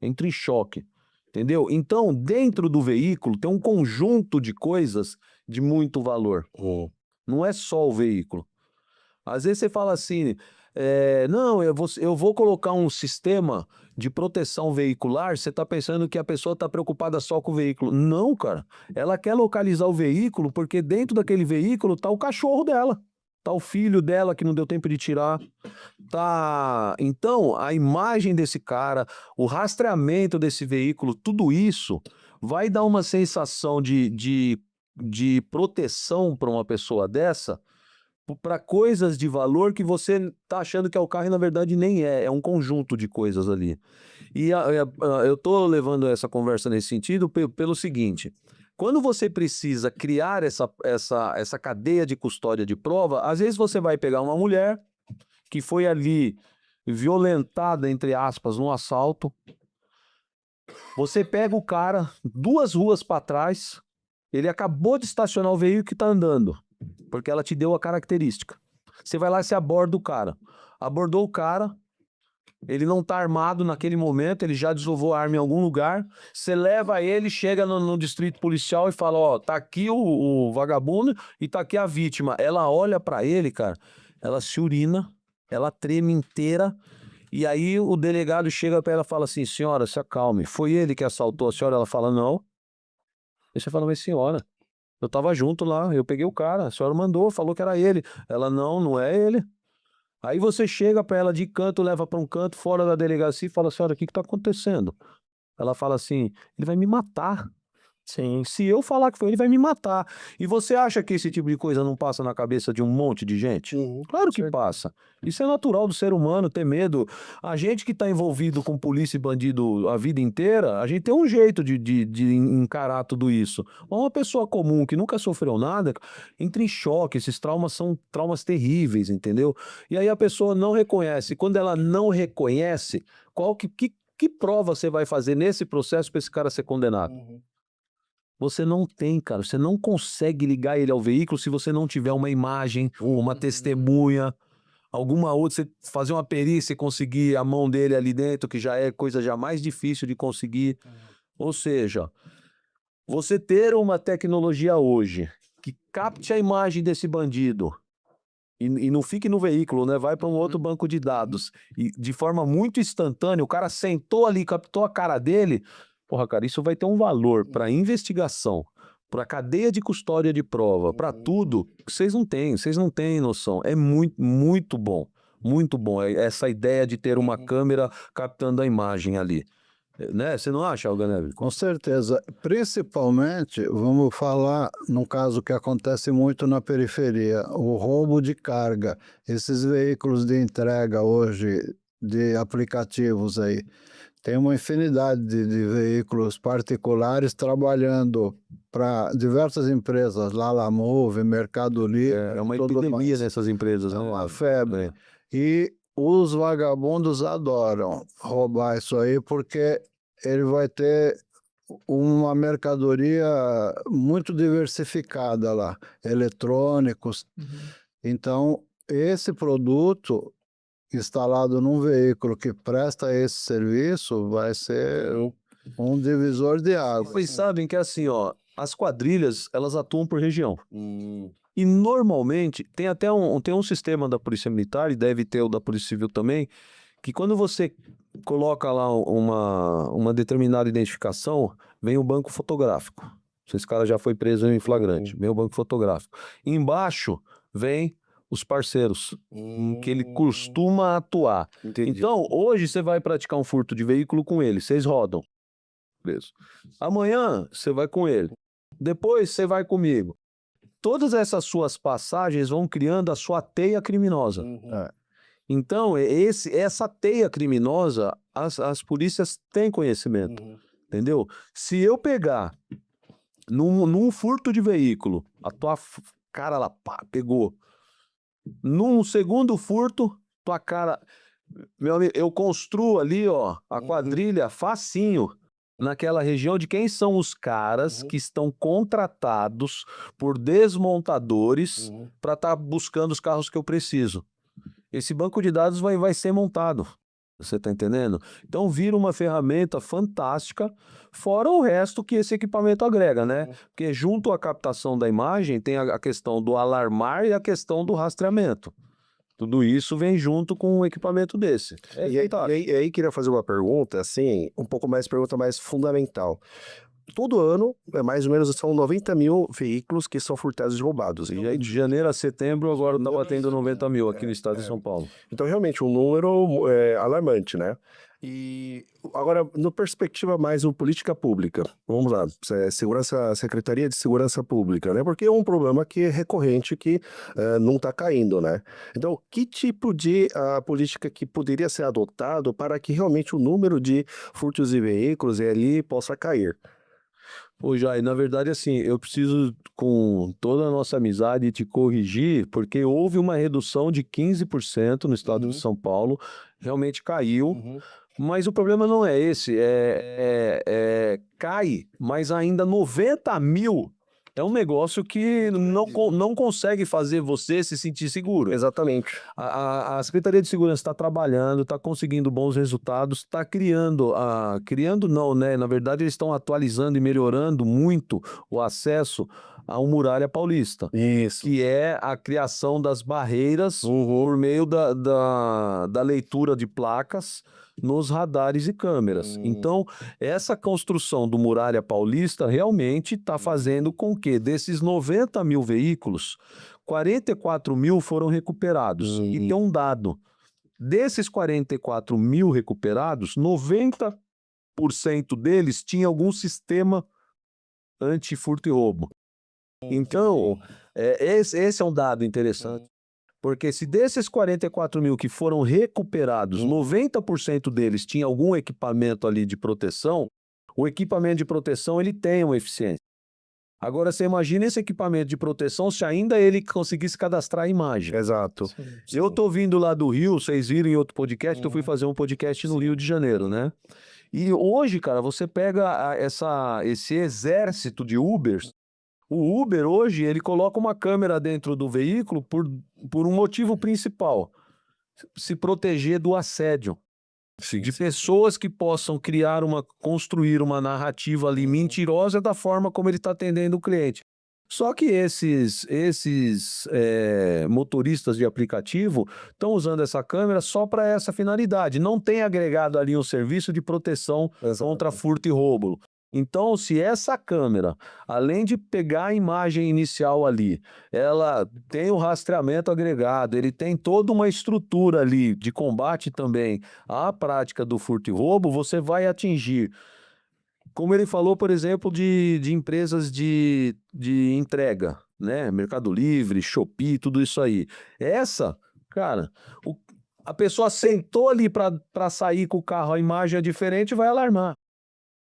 Entra em choque. Entendeu? Então, dentro do veículo tem um conjunto de coisas de muito valor. Não é só o veículo. Às vezes você fala assim, não, eu vou colocar um sistema de proteção veicular, você está pensando que a pessoa está preocupada só com o veículo. Não, cara. Ela quer localizar o veículo porque dentro daquele veículo está o cachorro dela. Tá o filho dela que não deu tempo de tirar. Tá. Então, a imagem desse cara, o rastreamento desse veículo, tudo isso vai dar uma sensação de proteção para uma pessoa dessa, para coisas de valor que você tá achando que é o carro e na verdade nem é. É um conjunto de coisas ali. E eu tô levando essa conversa nesse sentido pelo seguinte. Quando você precisa criar essa cadeia de custódia de prova, às vezes você vai pegar uma mulher que foi ali violentada, entre aspas, num assalto. Você pega o cara 2 ruas para trás, ele acabou de estacionar o veículo que está andando, porque ela te deu a característica. Você vai lá e você aborda o cara. Abordou o cara, ele não tá armado naquele momento, ele já desovou a arma em algum lugar. Você leva ele, chega no distrito policial e fala, ó, tá aqui o vagabundo e tá aqui a vítima. Ela olha pra ele, cara, ela se urina, ela treme inteira. E aí o delegado chega pra ela e fala assim, senhora, se acalme. Foi ele que assaltou a senhora? Ela fala, não. Aí você fala, mas senhora, eu tava junto lá, eu peguei o cara, a senhora mandou, falou que era ele. Ela, não é ele. Aí você chega para ela de canto, leva para um canto, fora da delegacia e fala, senhora, o que está acontecendo? Ela fala assim, ele vai me matar.
Sim.
Se eu falar que foi ele, vai me matar. E você acha que esse tipo de coisa não passa na cabeça de um monte de gente? Claro que
certeza.
passa. Isso é natural do ser humano ter medo. A gente que está envolvido com polícia e bandido a vida inteira, a gente tem um jeito de encarar tudo isso. Mas uma pessoa comum que nunca sofreu nada, entra em choque. Esses traumas são traumas terríveis, entendeu? E aí a pessoa não reconhece. Quando ela não reconhece, que prova você vai fazer nesse processo para esse cara ser condenado? Você não tem, cara. Você não consegue ligar ele ao veículo se você não tiver uma imagem, uma testemunha, alguma outra. Você fazer uma perícia e conseguir a mão dele ali dentro, que já é coisa já mais difícil de conseguir. Ou seja, você ter uma tecnologia hoje que capte a imagem desse bandido e não fique no veículo, né? Vai para um outro banco de dados e de forma muito instantânea, o cara sentou ali, captou a cara dele. Porra, cara, isso vai ter um valor para investigação, para cadeia de custódia de prova, para tudo. Que vocês não têm noção. É muito, muito bom. Muito bom essa ideia de ter uma câmera captando a imagem ali. Né? Você não acha, Alganeve?
Com certeza. Principalmente, vamos falar num caso que acontece muito na periferia, o roubo de carga. Esses veículos de entrega hoje, de aplicativos aí, tem uma infinidade de veículos particulares trabalhando para diversas empresas, Lalamove, Mercado Livre,
É uma
tudo
epidemia
mais.
nessas empresas,
É
né?
uma febre. E os vagabundos adoram roubar isso aí porque ele vai ter uma mercadoria muito diversificada lá, eletrônicos. Então, esse produto instalado num veículo que presta esse serviço vai ser um divisor de águas.
Vocês sabem que assim, ó, as quadrilhas, elas atuam por região. E normalmente tem até tem um sistema da Polícia Militar, e deve ter o da Polícia Civil também, que quando você coloca lá uma determinada identificação, vem o banco fotográfico. Se esse cara já foi preso em flagrante, vem o banco fotográfico. Embaixo vem os parceiros, em que ele costuma atuar.
Entendi.
Então, hoje você vai praticar um furto de veículo com ele, vocês rodam. Preso. Amanhã você vai com ele. Depois você vai comigo. Todas essas suas passagens vão criando a sua teia criminosa. Então, essa teia criminosa, as polícias têm conhecimento, entendeu? Se eu pegar num furto de veículo, a tua cara lá, pá, pegou. Num segundo furto, tua cara... Meu amigo, eu construo ali, ó, a quadrilha facinho naquela região de quem são os caras que estão contratados por desmontadores para estar buscando os carros que eu preciso. Esse banco de dados vai ser montado. Você tá entendendo? Então vira uma ferramenta fantástica, fora o resto que esse equipamento agrega, né? Porque junto à captação da imagem tem a questão do alarmar e a questão do rastreamento. Tudo isso vem junto com um equipamento desse.
E aí queria fazer uma pergunta, assim, pergunta mais fundamental. Todo ano, mais ou menos, são 90 mil veículos que são furtados e roubados.
E aí de janeiro a setembro agora tá batendo 90 mil aqui no estado de São Paulo.
Então, realmente, um número alarmante, né? E agora, no perspectiva mais política pública, vamos lá, Secretaria de Segurança Pública, né? Porque é um problema que é recorrente, que não está caindo, né? Então, que tipo de política que poderia ser adotado para que realmente o número de furtos de veículos ali possa cair?
Ô, Jair, na verdade, assim, eu preciso, com toda a nossa amizade, te corrigir, porque houve uma redução de 15% no estado de São Paulo, realmente caiu, mas o problema não é esse, cai, mas ainda 90 mil é um negócio que não consegue fazer você se sentir seguro.
Exatamente.
A Secretaria de Segurança está trabalhando, está conseguindo bons resultados, está criando não, né? Na verdade, eles estão atualizando e melhorando muito o acesso ao Muralha Paulista.
Isso.
Que é a criação das barreiras por meio da leitura de placas nos radares e câmeras. Então, essa construção do Muralha Paulista realmente está fazendo com que, desses 90 mil veículos, 44 mil foram recuperados. E tem um dado: desses 44 mil recuperados, 90% deles tinha algum sistema anti-furto e roubo. Então, esse é um dado interessante, porque se desses 44 mil que foram recuperados, 90% deles tinha algum equipamento ali de proteção, o equipamento de proteção ele tem uma eficiência. Agora, você imagina esse equipamento de proteção se ainda ele conseguisse cadastrar a imagem.
Exato.
Eu tô vindo lá do Rio, vocês viram em outro podcast, que eu fui fazer um podcast no Rio de Janeiro, né? E hoje, cara, você pega esse exército de Ubers. O Uber hoje, ele coloca uma câmera dentro do veículo por um motivo principal: se proteger do assédio. De pessoas que possam construir uma narrativa ali mentirosa da forma como ele está atendendo o cliente. Só que esses motoristas de aplicativo estão usando essa câmera só para essa finalidade. Não tem agregado ali um serviço de proteção contra furto e roubo. Então, se essa câmera, além de pegar a imagem inicial ali, ela tem o rastreamento agregado, ele tem toda uma estrutura ali de combate também à prática do furto e roubo, você vai atingir, como ele falou, por exemplo, de empresas de entrega, né? Mercado Livre, Shopee, tudo isso aí. Cara, a pessoa sentou ali para sair com o carro, a imagem é diferente, vai alarmar.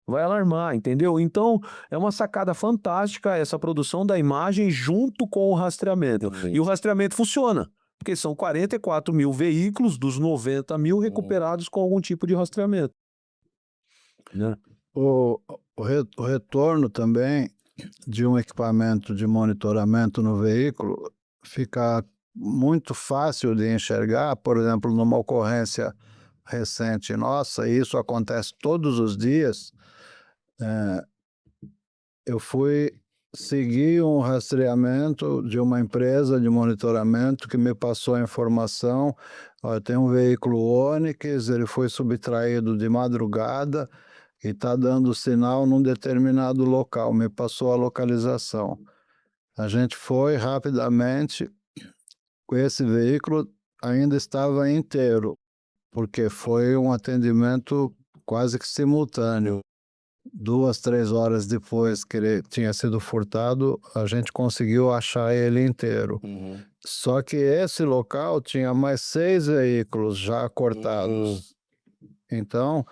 Vai alarmar, entendeu? Então, é uma sacada fantástica essa produção da imagem junto com o rastreamento. E o rastreamento funciona, porque são 44 mil veículos dos 90 mil recuperados com algum tipo de rastreamento. Né?
O retorno também de um equipamento de monitoramento no veículo fica muito fácil de enxergar, por exemplo, numa ocorrência recente nossa, e isso acontece todos os dias. Eu fui seguir um rastreamento de uma empresa de monitoramento que me passou a informação: olha, tem um veículo Onix, ele foi subtraído de madrugada e está dando sinal num determinado local, me passou a localização. A gente foi rapidamente, esse veículo ainda estava inteiro, porque foi um atendimento quase que simultâneo. 2, 3 horas depois que ele tinha sido furtado, a gente conseguiu achar ele inteiro. Só que esse local tinha mais 6 veículos já cortados. Então,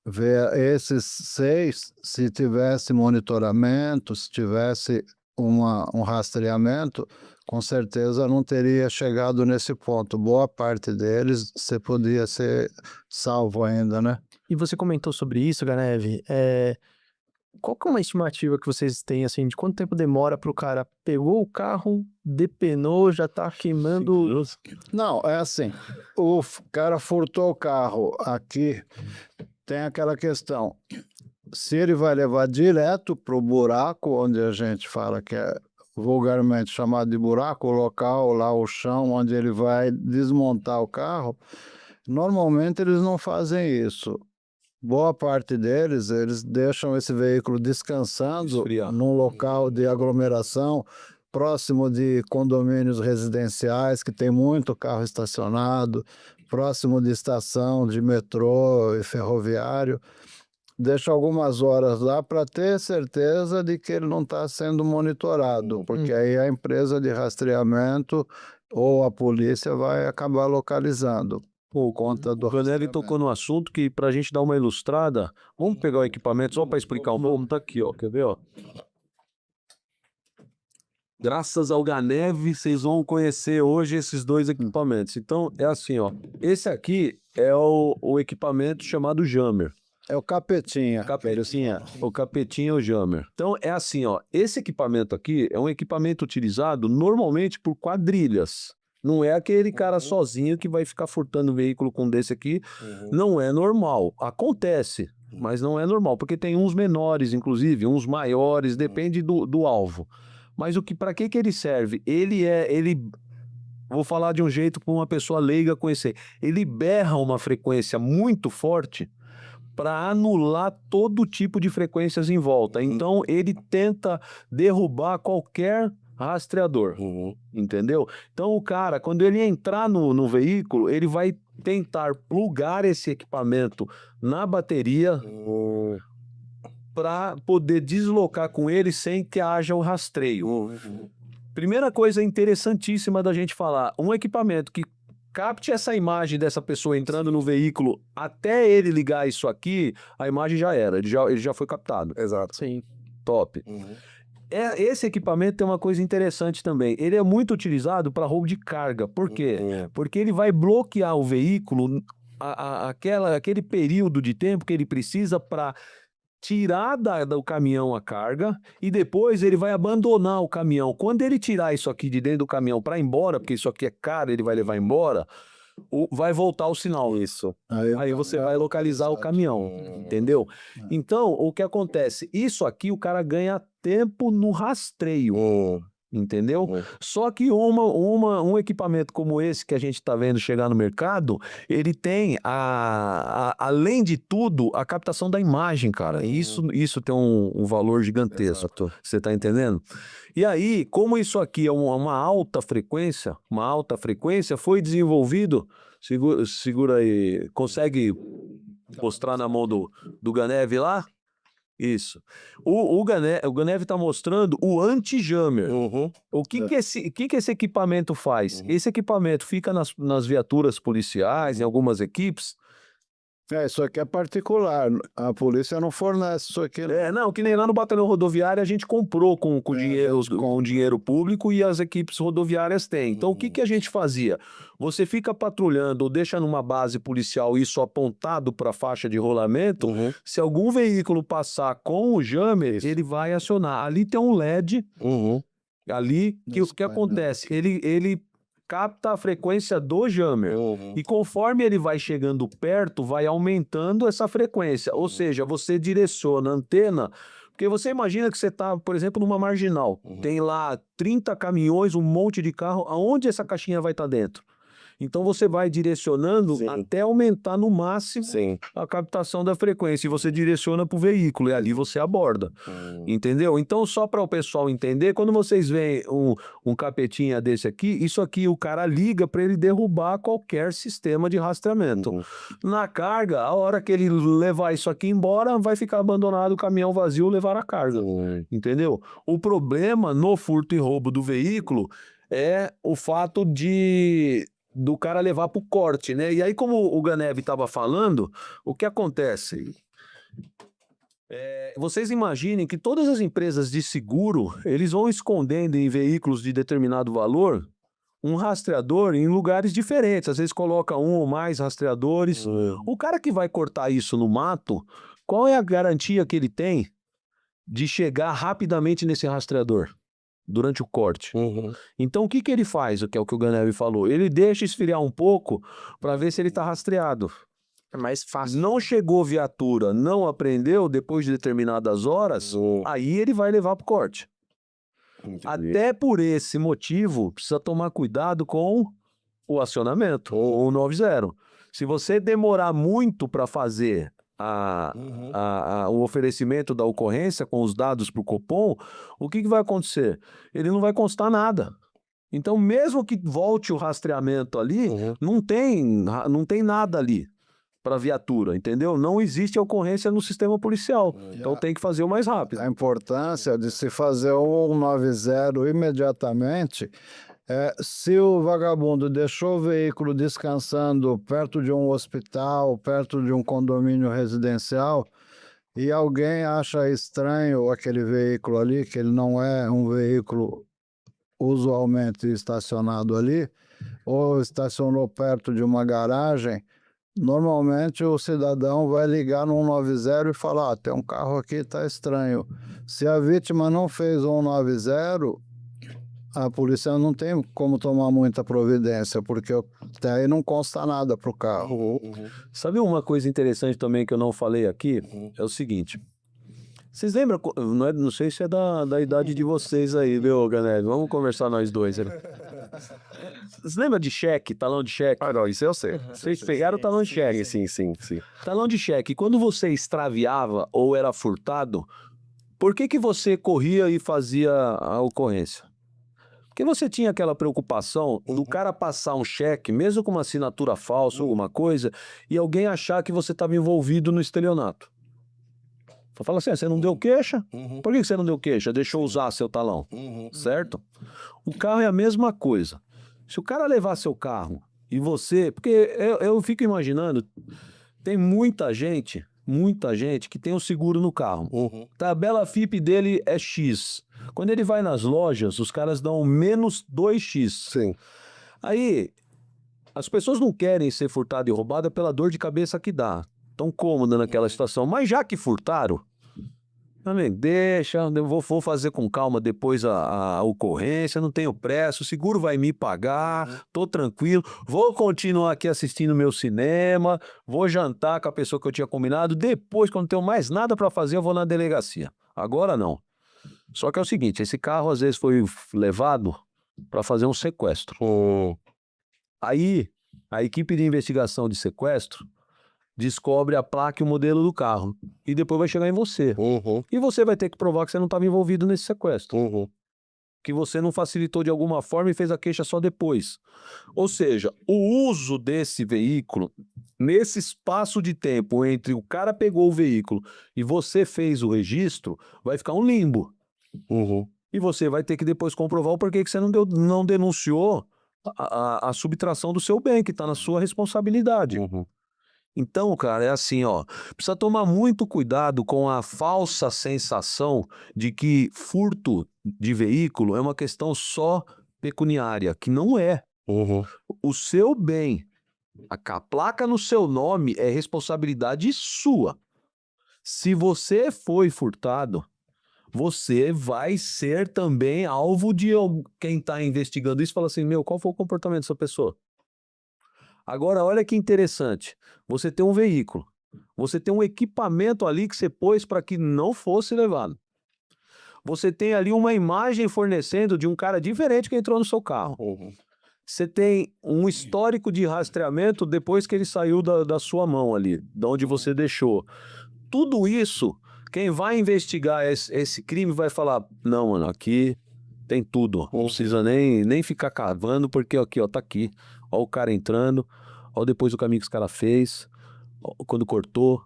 ver esses 6, se tivesse monitoramento, se tivesse um rastreamento, com certeza não teria chegado nesse ponto. Boa parte deles você podia ser salvo ainda, né?
E você comentou sobre isso, Ganev. Qual que é uma estimativa que vocês têm, assim, de quanto tempo demora para o cara pegou o carro, depenou, já tá queimando...
Não, é assim, o cara furtou o carro aqui, tem aquela questão, se ele vai levar direto para o buraco, onde a gente fala que é vulgarmente chamado de buraco, o local lá, o chão, onde ele vai desmontar o carro, normalmente eles não fazem isso. Boa parte deles, eles deixam esse veículo descansando num local de aglomeração, próximo de condomínios residenciais, que tem muito carro estacionado, próximo de estação de metrô e ferroviário. Deixa algumas horas lá para ter certeza de que ele não está sendo monitorado, porque aí a empresa de rastreamento ou a polícia vai acabar localizando. Por conta do...
O Ganev tocou no assunto que, para a gente dar uma ilustrada, vamos pegar o equipamento só para explicar um pouco. Tá aqui, ó, quer ver, ó? Graças ao Ganev, vocês vão conhecer hoje esses dois equipamentos. Então, é assim, ó. Esse aqui é o equipamento chamado Jammer.
É o capetinha.
O capetinha é o Jammer. Então, é assim, ó. Esse equipamento aqui é um equipamento utilizado normalmente por quadrilhas. Não é aquele cara sozinho que vai ficar furtando veículo com desse aqui. Não é normal. Acontece, mas não é normal. Porque tem uns menores, inclusive, uns maiores, depende do alvo. Mas para que ele serve? Vou falar de um jeito para uma pessoa leiga conhecer. Ele berra uma frequência muito forte para anular todo tipo de frequências em volta. Então, ele tenta derrubar qualquer rastreador, entendeu? Então, o cara, quando ele entrar no veículo, ele vai tentar plugar esse equipamento na bateria para poder deslocar com ele sem que haja o rastreio. Primeira coisa interessantíssima da gente falar, um equipamento que capte essa imagem dessa pessoa entrando no veículo até ele ligar isso aqui, a imagem já era, ele já foi captado.
Exato.
Sim.
Top. Esse equipamento tem uma coisa interessante também. Ele é muito utilizado para roubo de carga. Por quê? Porque ele vai bloquear o veículo aquele período de tempo que ele precisa para tirar do caminhão a carga e depois ele vai abandonar o caminhão. Quando ele tirar isso aqui de dentro do caminhão para ir embora, porque isso aqui é caro, ele vai levar embora, vai voltar o sinal.
Isso.
Aí você vai localizar o caminhão, entendeu? Então, o que acontece? Isso aqui o cara ganha tempo no rastreio, entendeu? Só que um equipamento como esse que a gente está vendo chegar no mercado, ele tem, além de tudo, a captação da imagem, cara. E isso tem um valor gigantesco. Você tá entendendo? E aí, como isso aqui é uma alta frequência, foi desenvolvido, segura aí, consegue mostrar na mão do Ganev lá? Isso. O Ganev está mostrando o anti-jammer. O que esse equipamento faz? Esse equipamento fica nas viaturas policiais, em algumas equipes.
Isso aqui é particular. A polícia não fornece isso aqui.
Não, que nem lá no batalhão rodoviário a gente comprou com dinheiro público e as equipes rodoviárias têm. Então, o que a gente fazia? Você fica patrulhando ou deixa numa base policial isso apontado para a faixa de rolamento. Se algum veículo passar com o jammer, ele vai acionar. Ali tem um LED. Ali, o que acontece? Ele capta a frequência do jammer. E conforme ele vai chegando perto, vai aumentando essa frequência. Ou seja, você direciona a antena, porque você imagina que você está, por exemplo, numa marginal. Tem lá 30 caminhões, um monte de carro. Aonde essa caixinha vai estar dentro? Então você vai direcionando até aumentar no máximo a captação da frequência. E você direciona para o veículo e ali você aborda. Entendeu? Então, só para o pessoal entender, quando vocês veem um capetinha desse aqui, isso aqui o cara liga para ele derrubar qualquer sistema de rastreamento. Na carga, a hora que ele levar isso aqui embora, vai ficar abandonado o caminhão vazio levar a carga. Entendeu? O problema no furto e roubo do veículo é o fato do cara levar pro corte, né? E aí, como o Ganev estava falando, o que acontece? Vocês imaginem que todas as empresas de seguro, eles vão escondendo em veículos de determinado valor um rastreador em lugares diferentes. Às vezes coloca um ou mais rastreadores. O cara que vai cortar isso no mato, qual é a garantia que ele tem de chegar rapidamente nesse rastreador durante o corte? Então o que ele faz, que é o que o Ganev falou? Ele deixa esfriar um pouco para ver se ele está rastreado.
É mais fácil.
Não chegou viatura, não aprendeu depois de determinadas horas, aí ele vai levar para o corte. Até por esse motivo, precisa tomar cuidado com o acionamento, o 90. Se você demorar muito para fazer o oferecimento da ocorrência com os dados para o Copom, o que vai acontecer? Ele não vai constar nada. Então, mesmo que volte o rastreamento ali, não tem nada ali para a viatura, entendeu? Não existe ocorrência no sistema policial. Então tem que fazer o mais rápido.
A importância de se fazer o 190 imediatamente. Se o vagabundo deixou o veículo descansando perto de um hospital, perto de um condomínio residencial, e alguém acha estranho aquele veículo ali, que ele não é um veículo usualmente estacionado ali, ou estacionou perto de uma garagem, normalmente o cidadão vai ligar no 190 e falar: tem um carro aqui, está estranho. Se a vítima não fez o 190, a polícia não tem como tomar muita providência, porque até aí não consta nada para o carro.
Sabe uma coisa interessante também que eu não falei aqui? É o seguinte. Vocês lembram, não sei se é da idade de vocês aí, viu, Ganev? Vamos conversar nós dois. Vocês lembram de cheque, talão de cheque?
Não, isso eu sei.
Vocês pegaram o talão de cheque.
Sim.
Talão de cheque, quando você extraviava ou era furtado, por que você corria e fazia a ocorrência? Porque você tinha aquela preocupação do cara passar um cheque, mesmo com uma assinatura falsa, alguma coisa, e alguém achar que você estava envolvido no estelionato. Fala assim, você não deu queixa?
Uhum.
Por que você não deu queixa? Deixou usar seu talão,
Uhum.
certo? O carro é a mesma coisa. Se o cara levar seu carro e você... Porque eu fico imaginando, tem muita gente que tem o seguro no carro.
Uhum.
Tabela FIP dele é X. Quando ele vai nas lojas, os caras dão menos 2x.
Sim.
Aí, as pessoas não querem ser furtada e roubada pela dor de cabeça que dá. Tão cômoda naquela situação. Mas já que furtaram, amigo, deixa, eu vou fazer com calma depois a ocorrência, não tenho pressa, o seguro vai me pagar, tô tranquilo, vou continuar aqui assistindo meu cinema, vou jantar com a pessoa que eu tinha combinado, depois, quando não tenho mais nada para fazer, eu vou na delegacia. Agora não. Só que é o seguinte, esse carro às vezes foi levado para fazer um sequestro. Aí, a equipe de investigação de sequestro descobre a placa e o modelo do carro. E depois vai chegar em você.
Uhum.
E você vai ter que provar que você não estava envolvido nesse sequestro.
Uhum.
Que você não facilitou de alguma forma e fez a queixa só depois. Ou seja, o uso desse veículo, nesse espaço de tempo entre o cara pegou o veículo e você fez o registro, vai ficar um limbo.
Uhum.
E você vai ter que depois comprovar o porquê que você não denunciou a subtração do seu bem, que está na sua responsabilidade.
Uhum.
Então, cara, é assim, ó, precisa tomar muito cuidado com a falsa sensação de que furto de veículo é uma questão só pecuniária, que não é.
Uhum.
O seu bem, a placa no seu nome é responsabilidade sua. Se você foi furtado, você vai ser também alvo de quem está investigando isso, fala assim, meu, qual foi o comportamento dessa pessoa? Agora, olha que interessante. Você tem um veículo. Você tem um equipamento ali que você pôs para que não fosse levado. Você tem ali uma imagem fornecendo de um cara diferente que entrou no seu carro.
Uhum.
Você tem um histórico de rastreamento depois que ele saiu da sua mão ali, de onde você deixou. Tudo isso, quem vai investigar esse crime vai falar, não, mano, aqui tem tudo. Não precisa nem ficar cavando, porque aqui, ó, tá aqui. Ó o cara entrando, ó depois o caminho que os cara fez, ó, quando cortou.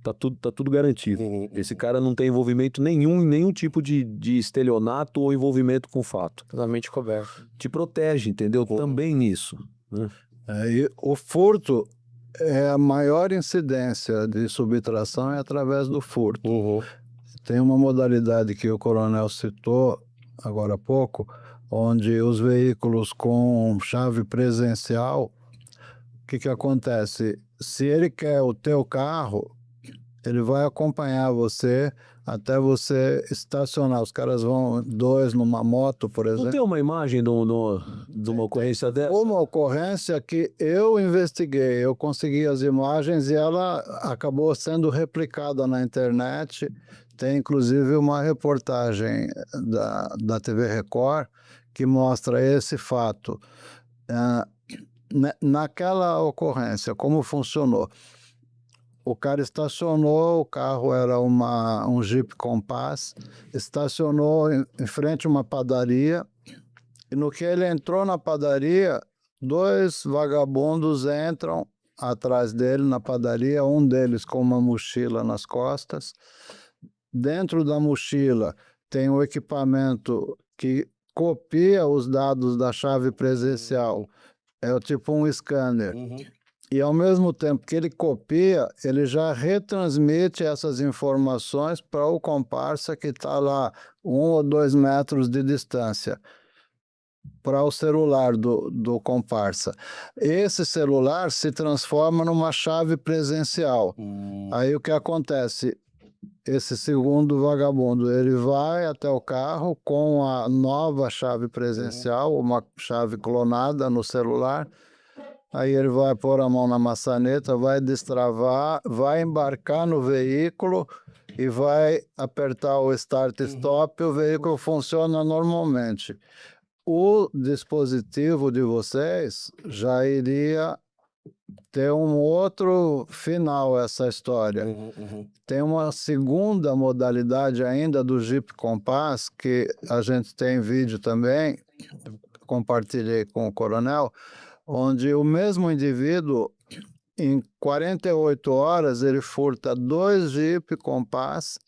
Tá tudo garantido.
Uhum.
Esse cara não tem envolvimento nenhum em nenhum tipo de estelionato ou envolvimento com o fato.
Totalmente coberto.
Te protege, entendeu? Também nisso, né?
E o furto é a maior incidência de subtração é através do furto.
Uhum.
Tem uma modalidade que o coronel citou agora há pouco, onde os veículos com chave presencial, o que acontece? Se ele quer o teu carro, ele vai acompanhar você até você estacionar. Os caras vão, dois numa moto, por
Não
exemplo.
tem uma imagem de uma ocorrência dessa?
Uma ocorrência que eu investiguei, eu consegui as imagens e ela acabou sendo replicada na internet. Tem inclusive uma reportagem da TV Record que mostra esse fato. Naquela ocorrência, como funcionou? O cara estacionou, o carro era um Jeep Compass, estacionou em frente a uma padaria, e no que ele entrou na padaria, dois vagabundos entram atrás dele na padaria, um deles com uma mochila nas costas. Dentro da mochila tem um equipamento que copia os dados da chave presencial, é tipo um scanner.
Uhum.
E ao mesmo tempo que ele copia, ele já retransmite essas informações para o comparsa que está lá 1 ou 2 metros de distância, para o celular do comparsa. Esse celular se transforma numa chave presencial. Aí o que acontece? Esse segundo vagabundo, ele vai até o carro com a nova chave presencial, uma chave clonada no celular. Aí ele vai pôr a mão na maçaneta, vai destravar, vai embarcar no veículo e vai apertar o start-stop e o veículo funciona normalmente. O dispositivo de vocês já iria ter um outro final essa história. Tem uma segunda modalidade ainda do Jeep Compass, que a gente tem vídeo também, compartilhei com o coronel, onde o mesmo indivíduo em 48 horas ele furta 2 Jeep Compass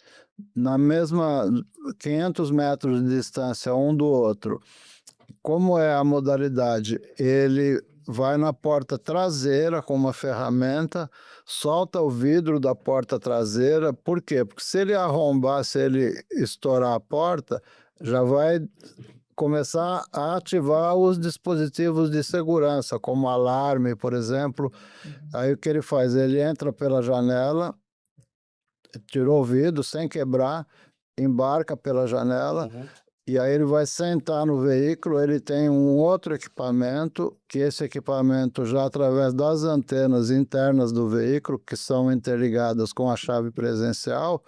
na mesma 500 metros de distância um do outro. Como é a modalidade? Ele vai na porta traseira com uma ferramenta, solta o vidro da porta traseira. Por quê? Porque se ele arrombar, se ele estourar a porta, já vai começar a ativar os dispositivos de segurança, como alarme, por exemplo. Aí o que ele faz? Ele entra pela janela, tirou o vidro sem quebrar, embarca pela janela, e aí ele vai sentar no veículo. Ele tem um outro equipamento, que esse equipamento já através das antenas internas do veículo, que são interligadas com a chave presencial,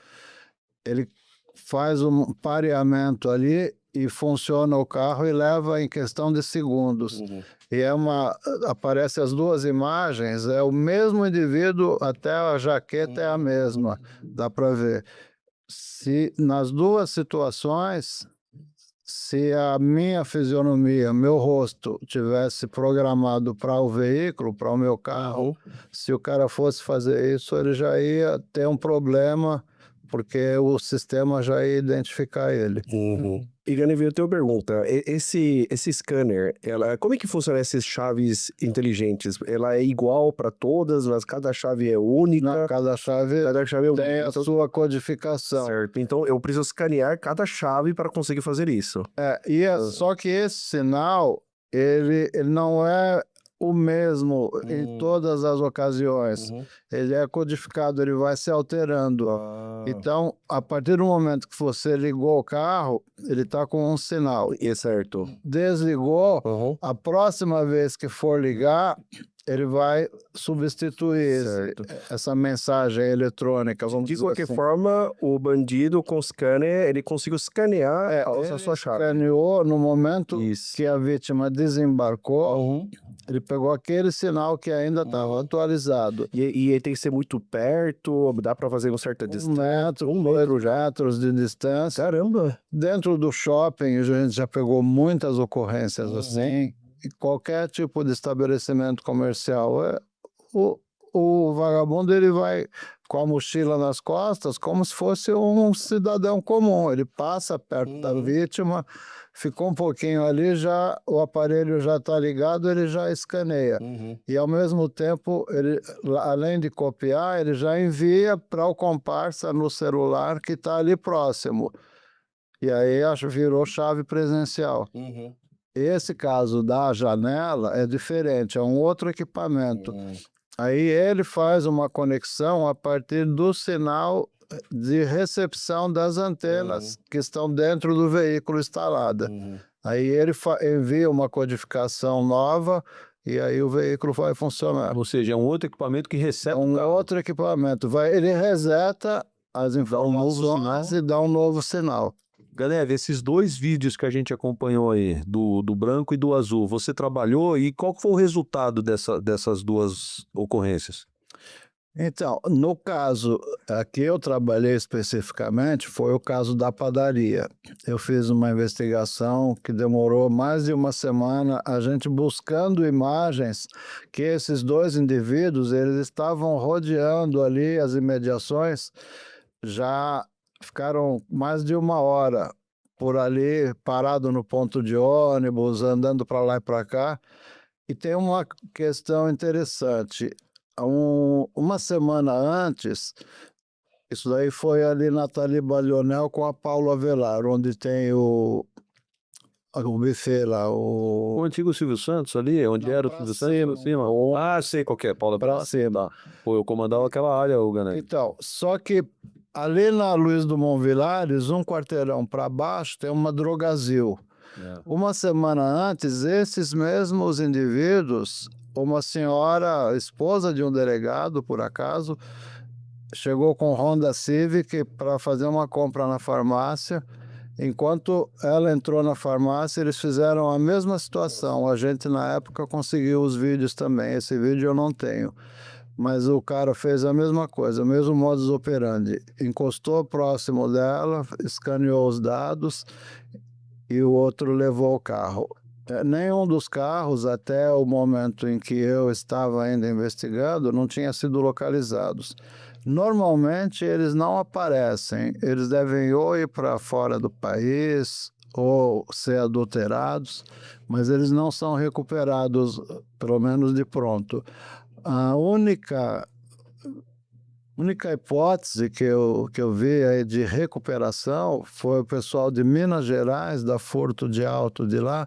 ele faz um pareamento ali e funciona o carro e leva em questão de segundos. E aparece as duas imagens, é o mesmo indivíduo, até a jaqueta é a mesma, dá para ver. Se nas duas situações, se a minha fisionomia, meu rosto tivesse programado para o veículo, para o meu carro, se o cara fosse fazer isso, ele já ia ter um problema, porque o sistema já ia identificar ele.
E Ganeve, eu tenho uma pergunta. Esse scanner, como é que funciona essas chaves inteligentes? Ela é igual para todas, mas cada chave é única?
Cada chave
é única.
tem a sua codificação.
Certo. Então eu preciso escanear cada chave para conseguir fazer isso.
Só que esse sinal, ele não é o mesmo em todas as ocasiões. Ele é codificado, ele vai se alterando. Então, a partir do momento que você ligou o carro, ele está com um sinal.
Certo.
Desligou, a próxima vez que for ligar, ele vai substituir essa mensagem eletrônica.
De qualquer forma, o bandido com o scanner, ele conseguiu escanear a sua chave.
Escaneou no momento que a vítima desembarcou, ele pegou aquele sinal que ainda estava atualizado.
E ele tem que ser muito perto, dá para fazer uma certa distância?
2 metros de distância.
Caramba!
Dentro do shopping, a gente já pegou muitas ocorrências assim. E qualquer tipo de estabelecimento comercial, o vagabundo ele vai com a mochila nas costas como se fosse um cidadão comum. Ele passa perto da vítima, ficou um pouquinho ali, já o aparelho já está ligado, ele já escaneia. E ao mesmo tempo, ele, além de copiar, ele já envia para o comparsa no celular que está ali próximo. E aí virou chave presencial. Esse caso da janela é diferente, é um outro equipamento. Aí ele faz uma conexão a partir do sinal de recepção das antenas que estão dentro do veículo instalada. Aí ele envia uma codificação nova e aí o veículo vai funcionar.
Ou seja, é um outro equipamento que recebe
outro equipamento. Ele reseta as informações e dá um novo sinal.
Ganeve, esses 2 vídeos que a gente acompanhou aí, do branco e do azul, você trabalhou e qual foi o resultado dessas 2 ocorrências?
Então, no caso que eu trabalhei especificamente, foi o caso da padaria. Eu fiz uma investigação que demorou mais de uma semana, a gente buscando imagens que esses 2 indivíduos, eles estavam rodeando ali as imediações, já ficaram mais de 1 hora por ali, parado no ponto de ônibus, andando para lá e para cá. E tem uma questão interessante. Uma semana antes, isso daí foi ali na Taliba Lionel com a Paulo Avelar, onde tem o buffet lá.
O antigo Silvio Santos ali, onde era o Silvio Santos? Cima. Sei qual que é, Paulo.
Pra cima.
Pô, eu comandava aquela área, o Ganeve.
Então, só que ali na Luiz Dumont Vilares, um quarteirão para baixo, tem uma Drogazil. Uma semana antes, esses mesmos indivíduos, uma senhora, esposa de um delegado, por acaso, chegou com Honda Civic para fazer uma compra na farmácia. Enquanto ela entrou na farmácia, eles fizeram a mesma situação. A gente, na época, conseguiu os vídeos também. Esse vídeo eu não tenho. Mas o cara fez a mesma coisa, o mesmo modus operandi. Encostou próximo dela, escaneou os dados e o outro levou o carro. Nenhum dos carros, até o momento em que eu estava ainda investigando, não tinha sido localizados. Normalmente eles não aparecem, eles devem ou ir para fora do país ou ser adulterados, mas eles não são recuperados, pelo menos de pronto. A única hipótese que eu vi aí de recuperação foi o pessoal de Minas Gerais, da Furto de Auto de lá,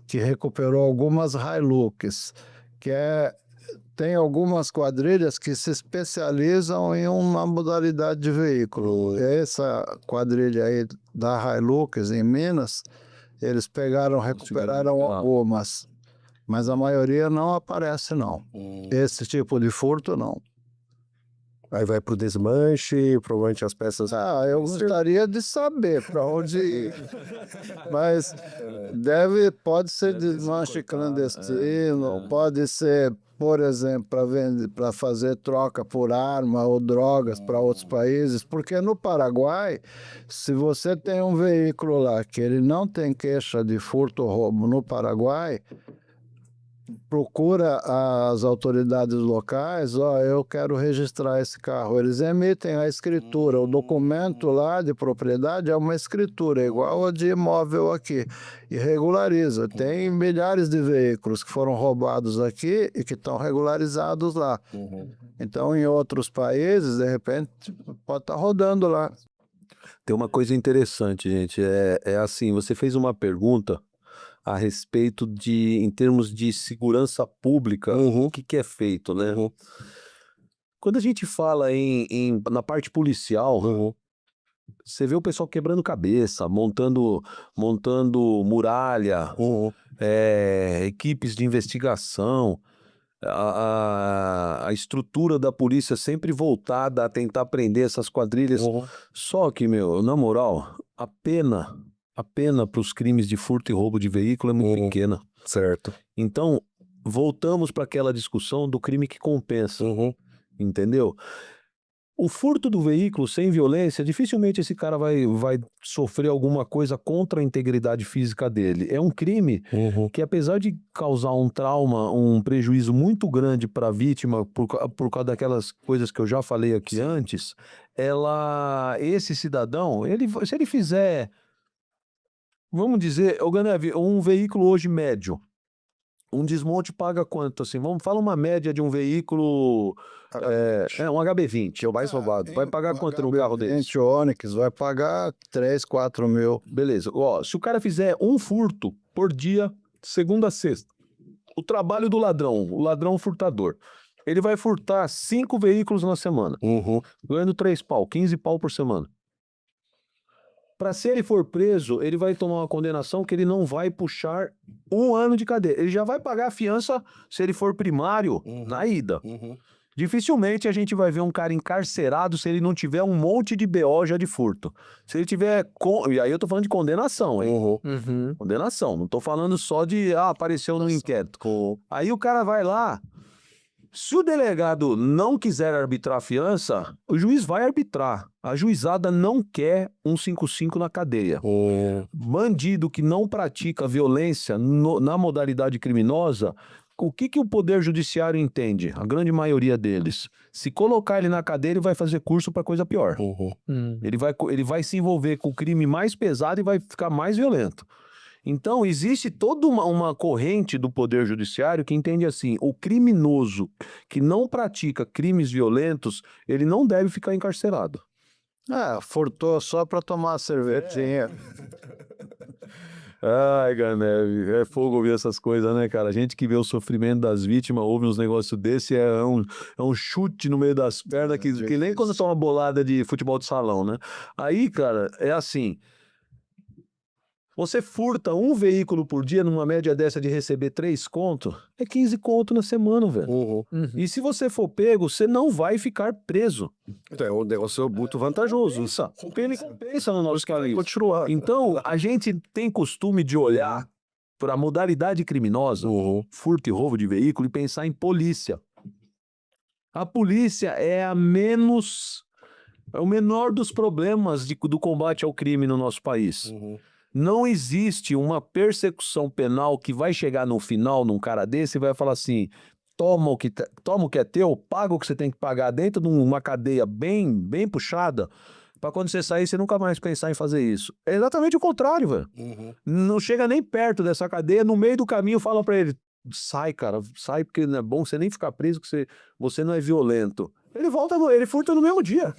que recuperou algumas Hilux, tem algumas quadrilhas que se especializam em uma modalidade de veículo. Essa quadrilha aí da Hilux em Minas, eles recuperaram algumas, mas a maioria não aparece não. Esse tipo de furto não.
Aí vai pro desmanche, provavelmente as peças...
Eu gostaria de saber para onde ir, mas pode ser desmanche clandestino, pode ser, por exemplo, para fazer troca por arma ou drogas para outros países, porque no Paraguai, se você tem um veículo lá que ele não tem queixa de furto ou roubo no Paraguai, procura as autoridades locais, eu quero registrar esse carro. Eles emitem a escritura, o documento lá de propriedade é uma escritura, igual a de imóvel aqui, e regulariza. Tem milhares de veículos que foram roubados aqui e que estão regularizados lá. Então, em outros países, de repente, pode estar rodando lá.
Tem uma coisa interessante, gente, é assim, você fez uma pergunta a respeito em termos de segurança pública, o que é feito, né? Quando a gente fala na parte policial, você vê o pessoal quebrando cabeça, montando muralha, equipes de investigação, a estrutura da polícia sempre voltada a tentar prender essas quadrilhas. Só que, na moral, a pena para os crimes de furto e roubo de veículo é muito pequena.
Certo.
Então, voltamos para aquela discussão do crime que compensa, entendeu? O furto do veículo sem violência, dificilmente esse cara vai sofrer alguma coisa contra a integridade física dele. É um crime que, apesar de causar um trauma, um prejuízo muito grande para a vítima, por causa daquelas coisas que eu já falei aqui antes, esse cidadão, se ele fizer... Vamos dizer, Ganev, um veículo hoje médio, um desmonte paga quanto, assim? Fala uma média de um veículo, um HB20, é o mais roubado. Vai pagar quanto no carro desse?
O Onix vai pagar 3, 4 mil.
Beleza. Se o cara fizer um furto por dia, segunda a sexta, o trabalho do ladrão, o ladrão furtador, ele vai furtar 5 veículos na semana, ganhando 3 pau, 15 pau por semana. Para se ele for preso, ele vai tomar uma condenação que ele não vai puxar 1 ano de cadeia. Ele já vai pagar a fiança se ele for primário na ida. Dificilmente a gente vai ver um cara encarcerado se ele não tiver um monte de BO já de furto. Se ele tiver... E aí eu tô falando de condenação, hein? Condenação. Não tô falando só de... apareceu no inquérito. Aí o cara vai lá... Se o delegado não quiser arbitrar a fiança, o juiz vai arbitrar. A juizada não quer 155 na cadeia. Bandido que não pratica violência na modalidade criminosa, o que o Poder Judiciário entende? A grande maioria deles. Se colocar ele na cadeia, ele vai fazer curso para coisa pior. Ele vai se envolver com o crime mais pesado e vai ficar mais violento. Então, existe toda uma corrente do Poder Judiciário que entende assim, o criminoso que não pratica crimes violentos, ele não deve ficar encarcerado.
Furtou só para tomar cervejinha.
Ai, Ganev, é fogo ouvir essas coisas, né, cara? A gente que vê o sofrimento das vítimas, ouve uns negócios desse, é um chute no meio das pernas, que nem quando toma bolada de futebol de salão, né? Aí, cara, é assim... Você furta um veículo por dia, numa média dessa de receber 3 conto, é 15 conto na semana, velho. E se você for pego, você não vai ficar preso.
Então é um negócio muito vantajoso.
Ele compensa no nosso caso.
Continuar.
Então, a gente tem costume de olhar para a modalidade criminosa, furto e roubo de veículo, e pensar em polícia. A polícia é o menor dos problemas do combate ao crime no nosso país. Não existe uma persecução penal que vai chegar no final num cara desse e vai falar assim: toma o que é teu, paga o que você tem que pagar dentro de uma cadeia bem puxada, para quando você sair, você nunca mais pensar em fazer isso. É exatamente o contrário, velho. Não chega nem perto dessa cadeia, no meio do caminho falam para ele: sai, cara, sai, porque não é bom você nem ficar preso, que você não é violento. Ele furta no mesmo dia.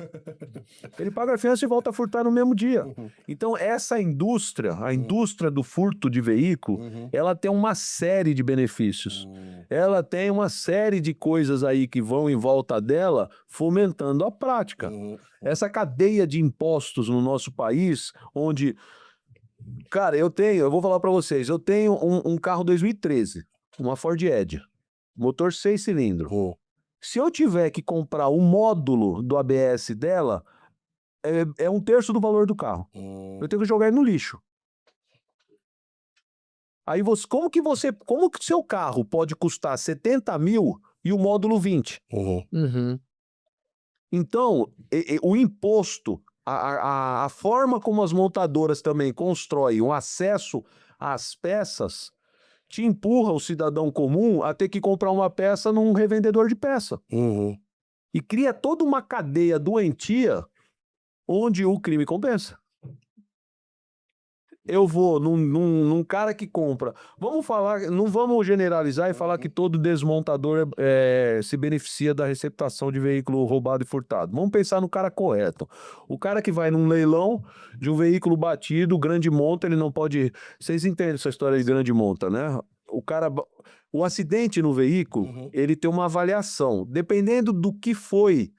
Ele paga a fiança e volta a furtar no mesmo dia. Então, essa indústria, a indústria do furto de veículo, ela tem uma série de benefícios. Ela tem uma série de coisas aí que vão em volta dela, fomentando a prática. Essa cadeia de impostos no nosso país, onde... Cara, eu vou falar para vocês, eu tenho um carro 2013, uma Ford Edge, motor 6 cilindros. Se eu tiver que comprar o módulo do ABS dela, é 1/3 do valor do carro. Eu tenho que jogar ele no lixo. Aí como que seu carro pode custar 70 mil e o módulo 20?
Uhum.
Então, o imposto, a forma como as montadoras também constroem o acesso às peças, te empurra o cidadão comum a ter que comprar uma peça num revendedor de peça. E cria toda uma cadeia doentia onde o crime compensa. Eu vou num cara que compra. Vamos falar, não vamos generalizar e falar que todo desmontador se beneficia da receptação de veículo roubado e furtado. Vamos pensar no cara correto. O cara que vai num leilão de um veículo batido, grande monta, ele não pode... Vocês entendem essa história de grande monta, né? O acidente no veículo, ele tem uma avaliação. Dependendo do que foi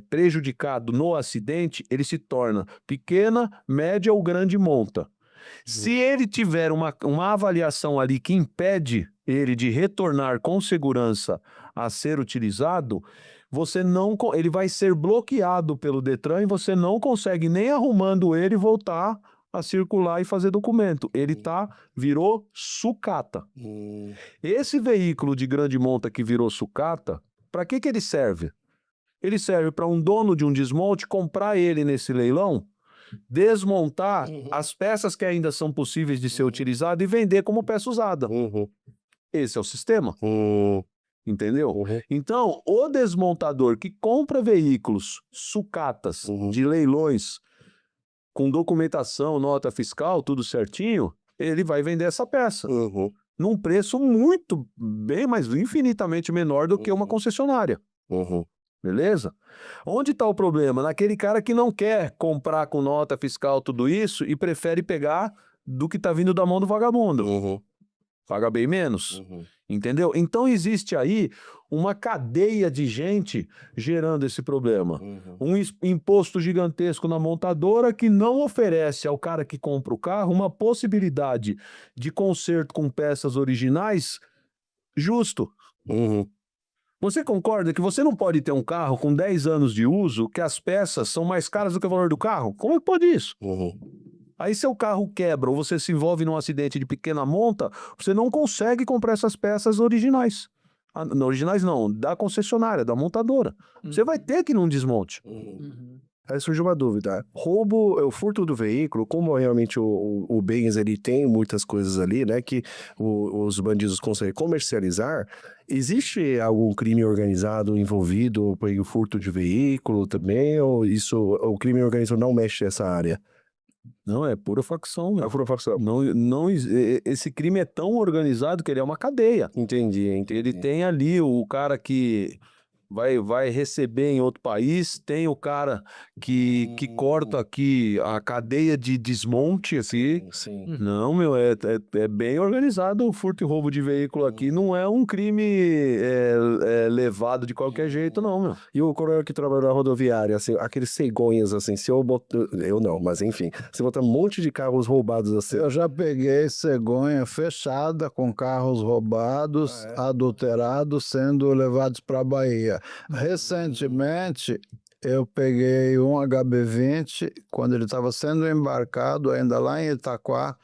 prejudicado no acidente, ele se torna pequena, média ou grande monta. Se ele tiver uma avaliação ali que impede ele de retornar com segurança a ser utilizado, ele vai ser bloqueado pelo Detran e você não consegue nem arrumando ele voltar a circular e fazer documento. Ele virou sucata. Esse veículo de grande monta que virou sucata, para que ele serve? Ele serve para um dono de um desmonte comprar ele nesse leilão, desmontar as peças que ainda são possíveis de ser utilizadas e vender como peça usada. Esse é o sistema. Entendeu? Então, o desmontador que compra veículos sucatas de leilões com documentação, nota fiscal, tudo certinho, ele vai vender essa peça num preço muito bem, mas infinitamente menor do que uma concessionária. Beleza? Onde está o problema? Naquele cara que não quer comprar com nota fiscal tudo isso e prefere pegar do que está vindo da mão do vagabundo. Paga bem menos. Entendeu? Então existe aí uma cadeia de gente gerando esse problema. Um imposto gigantesco na montadora que não oferece ao cara que compra o carro uma possibilidade de conserto com peças originais justo. Você concorda que você não pode ter um carro com 10 anos de uso que as peças são mais caras do que o valor do carro? Como é que pode isso? Aí seu carro quebra ou você se envolve num acidente de pequena monta, você não consegue comprar essas peças originais. Não, originais não, da concessionária, da montadora. Você vai ter que ir num desmonte.
Aí surgiu uma dúvida. O furto do veículo, como realmente o bens ele tem muitas coisas ali, né, que os bandidos conseguem comercializar, existe algum crime organizado envolvido em furto de veículo também, ou o crime organizado não mexe nessa área?
Não, é pura facção, meu.
É pura facção.
Esse crime é tão organizado que ele é uma cadeia.
Entendi.
Ele tem ali o cara que vai receber em outro país, tem o cara que corta aqui a cadeia de desmonte, assim.
Sim.
Não, meu, é bem organizado o furto e roubo de veículo aqui, não é um crime levado de qualquer jeito, não, meu.
E o coronel que trabalha na rodoviária, assim, aqueles cegonhas, assim, se eu botar... Eu não, mas enfim. Se botar um monte de carros roubados, assim...
Eu já peguei cegonha fechada com carros roubados, adulterados, sendo levados para a Bahia. Recentemente, eu peguei um HB20, quando ele estava sendo embarcado, ainda lá em Itaquá,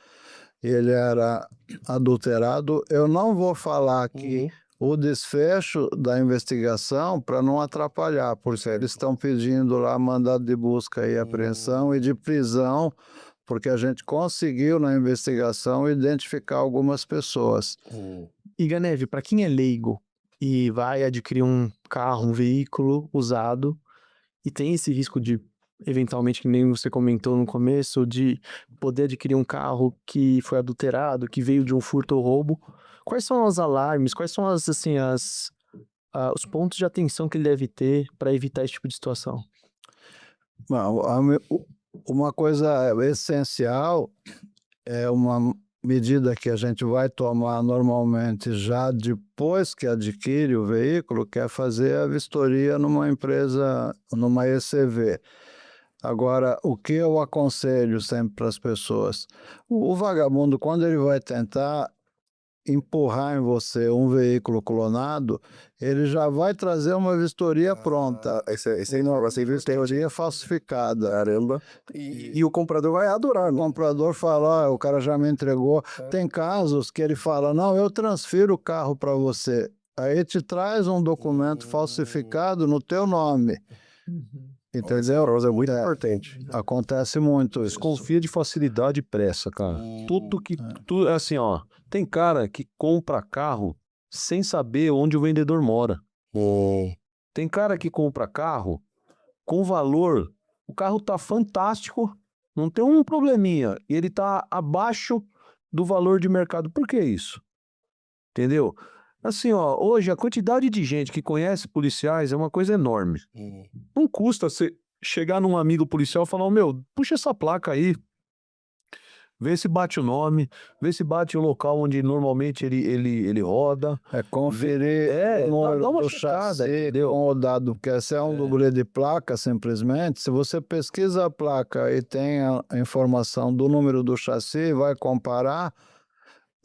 ele era adulterado. Eu não vou falar aqui o desfecho da investigação para não atrapalhar, porque eles estão pedindo lá mandado de busca e apreensão e de prisão porque a gente conseguiu na investigação identificar algumas pessoas.
E Ganeve, para quem é leigo e vai adquirir um carro, um veículo usado e tem esse risco de, eventualmente, que nem você comentou no começo, de poder adquirir um carro que foi adulterado, que veio de um furto ou roubo, quais são os alarmes, quais são os pontos de atenção que ele deve ter para evitar esse tipo de situação?
Bom, uma coisa essencial é uma medida que a gente vai tomar normalmente já depois que adquire o veículo, que é fazer a vistoria numa empresa, numa ECV. Agora, o que eu aconselho sempre para as pessoas? O vagabundo, quando ele vai tentar empurrar em você um veículo clonado, ele já vai trazer uma vistoria pronta.
Esse é enorme, essa
Vistoria falsificada.
caramba. E o comprador vai adorar,
O
né?
comprador fala, o cara já me entregou. Tem casos que ele fala, não, eu transfiro o carro para você. Aí te traz um documento falsificado no teu nome. Entendeu?
É muito importante.
Acontece muito isso.
Desconfia de facilidade e pressa, cara. Tudo que. Tu, assim, ó. Tem cara que compra carro sem saber onde o vendedor mora. Tem cara que compra carro com valor. O carro tá fantástico, não tem um probleminha. E ele tá abaixo do valor de mercado. Por que isso? Entendeu? Assim, ó, hoje a quantidade de gente que conhece policiais é uma coisa enorme. Não custa você chegar num amigo policial e falar, meu, puxa essa placa aí, vê se bate o nome, vê se bate o local onde normalmente ele roda.
É conferir o número
dá uma
do
checada,
chassi
entendeu?
com o dado, porque se é um dublê de placa, simplesmente, se você pesquisa a placa e tem a informação do número do chassi, vai comparar,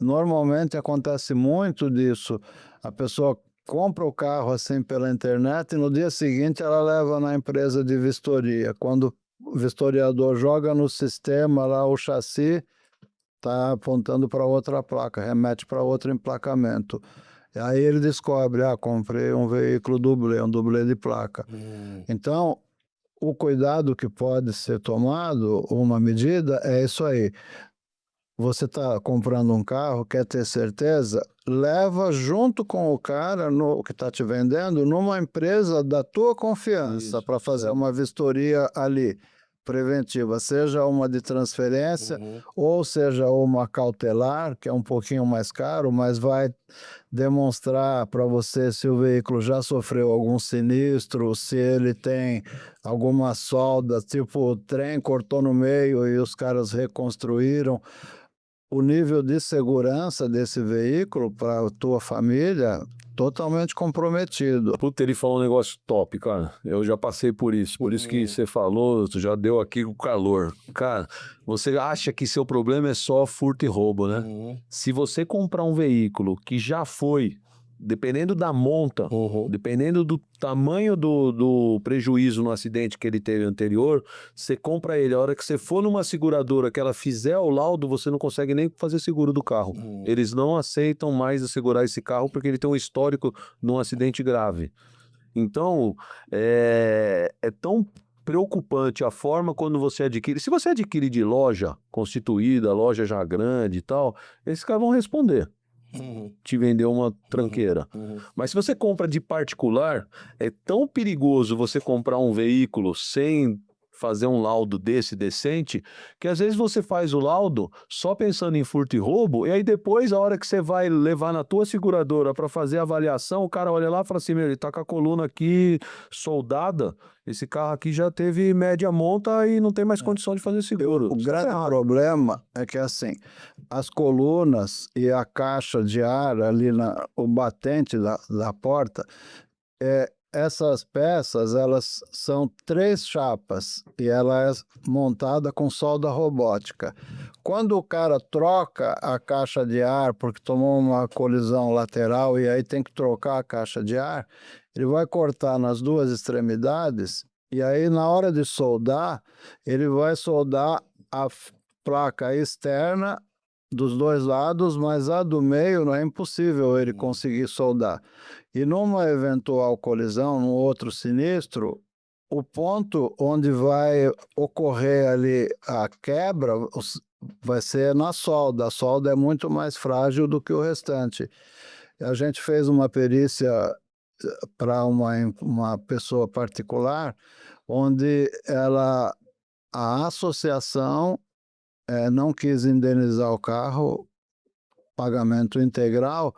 normalmente acontece muito disso. A pessoa compra o carro assim pela internet e no dia seguinte ela leva na empresa de vistoria. Quando o vistoriador joga no sistema lá o chassi, está apontando para outra placa, remete para outro emplacamento. E aí ele descobre, comprei um veículo dublê, um dublê de placa. Então, o cuidado que pode ser tomado, uma medida, é isso aí. Você está comprando um carro, quer ter certeza? Leva junto com o cara que está te vendendo numa empresa da tua confiança para fazer uma vistoria ali preventiva, seja uma de transferência ou seja uma cautelar, que é um pouquinho mais caro, mas vai demonstrar para você se o veículo já sofreu algum sinistro, se ele tem alguma solda, tipo o trem cortou no meio e os caras reconstruíram. O nível de segurança desse veículo para a tua família totalmente comprometido.
Puta, ele falou um negócio top, cara. Eu já passei por isso. Por isso que você falou, tu já deu aqui o calor. Cara, você acha que seu problema é só furto e roubo, né? Se você comprar um veículo que já foi, dependendo da monta, dependendo do tamanho do prejuízo no acidente que ele teve anterior, você compra ele. A hora que você for numa seguradora que ela fizer o laudo, você não consegue nem fazer seguro do carro. Eles não aceitam mais assegurar esse carro porque ele tem um histórico de um acidente grave. Então, é tão preocupante a forma quando você adquire. Se você adquire de loja constituída, loja já grande e tal, esses caras vão responder. Te vendeu uma tranqueira. Mas se você compra de particular, é tão perigoso você comprar um veículo sem fazer um laudo desse decente, que às vezes você faz o laudo só pensando em furto e roubo, e aí depois, a hora que você vai levar na tua seguradora para fazer a avaliação, o cara olha lá e fala assim, meu, ele tá com a coluna aqui soldada, esse carro aqui já teve média monta e não tem mais condição de fazer seguro.
O grande problema é que, assim, as colunas e a caixa de ar ali, o batente da porta, essas peças, elas são 3 chapas e ela é montada com solda robótica. Quando o cara troca a caixa de ar porque tomou uma colisão lateral e aí tem que trocar a caixa de ar, ele vai cortar nas 2 extremidades e aí na hora de soldar, ele vai soldar a placa externa dos 2 lados, mas a do meio não é impossível ele conseguir soldar. E numa eventual colisão, num outro sinistro, o ponto onde vai ocorrer ali a quebra vai ser na solda. A solda é muito mais frágil do que o restante. A gente fez uma perícia para uma pessoa particular, onde a associação não quis indenizar o carro, pagamento integral,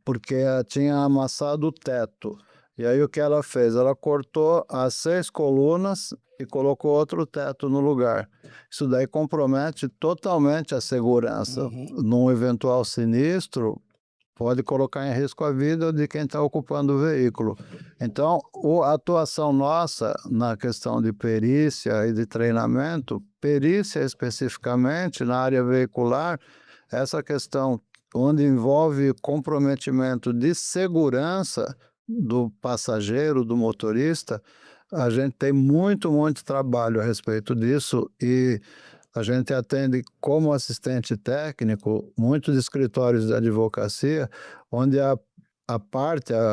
porque tinha amassado o teto. E aí o que ela fez? Ela cortou as 6 colunas e colocou outro teto no lugar. Isso daí compromete totalmente a segurança. Num eventual sinistro, pode colocar em risco a vida de quem está ocupando o veículo. Então, a atuação nossa na questão de perícia e de treinamento, perícia especificamente na área veicular, essa questão onde envolve comprometimento de segurança do passageiro, do motorista, a gente tem muito trabalho a respeito disso e a gente atende como assistente técnico muitos escritórios de advocacia, onde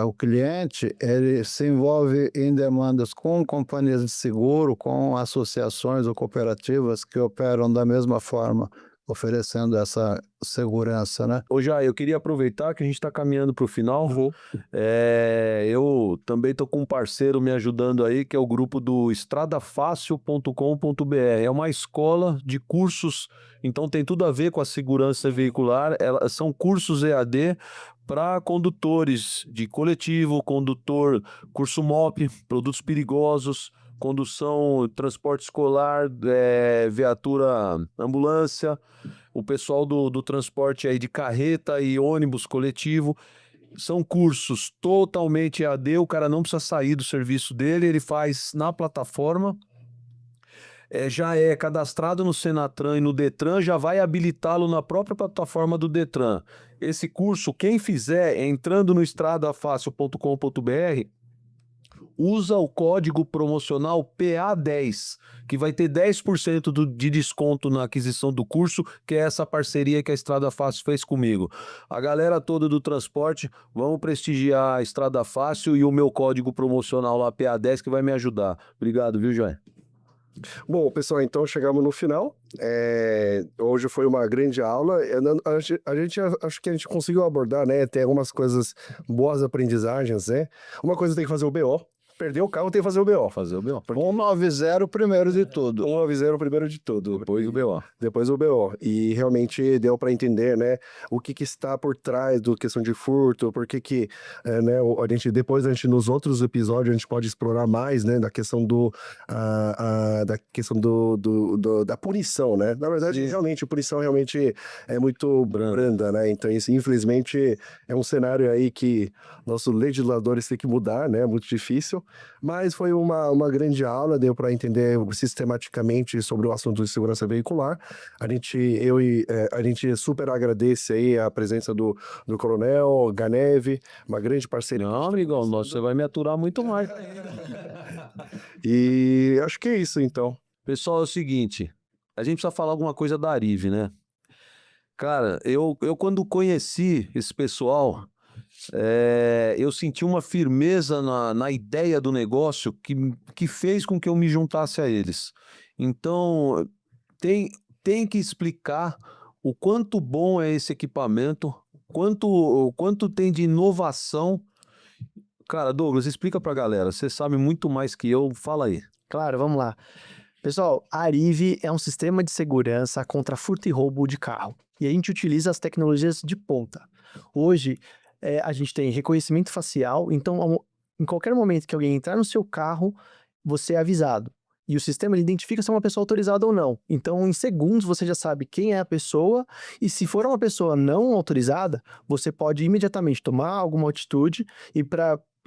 o cliente, ele se envolve em demandas com companhias de seguro, com associações ou cooperativas que operam da mesma forma, oferecendo essa segurança, né?
Ô, Jai, eu queria aproveitar que a gente está caminhando para o final. Eu também estou com um parceiro me ajudando aí, que é o grupo do estradafácil.com.br. É uma escola de cursos, então tem tudo a ver com a segurança veicular. São cursos EAD para condutores de coletivo, curso MOP, produtos perigosos, condução, transporte escolar, viatura, ambulância, o pessoal do transporte aí de carreta e ônibus coletivo. São cursos totalmente EAD, o cara não precisa sair do serviço dele, ele faz na plataforma, já é cadastrado no Senatran e no Detran, já vai habilitá-lo na própria plataforma do Detran. Esse curso, quem fizer, entrando no estradafácil.com.br, usa o código promocional PA10, que vai ter 10% de desconto na aquisição do curso, que é essa parceria que a Estrada Fácil fez comigo. A galera toda do transporte, vamos prestigiar a Estrada Fácil e o meu código promocional lá, PA10, que vai me ajudar. Obrigado, viu, Joé?
Bom, pessoal, então chegamos no final. Hoje foi uma grande aula. Acho que a gente conseguiu abordar, né? Tem algumas coisas, boas aprendizagens, né? Uma coisa tem que fazer o BO. Perdeu o carro, tem que fazer o BO.
Fazer o BO.
190 primeiro de tudo.
190 primeiro de tudo.
Depois o BO.
Depois o BO. E realmente deu para entender, né, o que está por trás da questão de furto, por que né, depois nos outros episódios a gente pode explorar mais, né, da questão da punição, né? Na verdade,
Sim.
realmente, a punição realmente é muito branda, né? Então, isso, infelizmente, é um cenário aí que nossos legisladores têm que mudar, né? Muito difícil. Mas foi uma grande aula, deu para entender sistematicamente sobre o assunto de segurança veicular. A gente super agradece aí a presença do Coronel Ganeve, uma grande parceria.
Não, amigão, você vai me aturar muito mais.
E acho que é isso, então.
Pessoal, é o seguinte, a gente precisa falar alguma coisa da Arrive, né? Cara, eu quando conheci esse pessoal, eu senti uma firmeza na ideia do negócio que fez com que eu me juntasse a eles. Então, tem que explicar o quanto bom é esse equipamento, quanto tem de inovação. Cara, Douglas, explica pra galera, você sabe muito mais que eu, fala aí.
Claro, vamos lá. Pessoal, a Arrive é um sistema de segurança contra furto e roubo de carro. E a gente utiliza as tecnologias de ponta. Hoje, a gente tem reconhecimento facial, então em qualquer momento que alguém entrar no seu carro, você é avisado. E o sistema ele identifica se é uma pessoa autorizada ou não. Então, em segundos, você já sabe quem é a pessoa, e se for uma pessoa não autorizada, você pode imediatamente tomar alguma atitude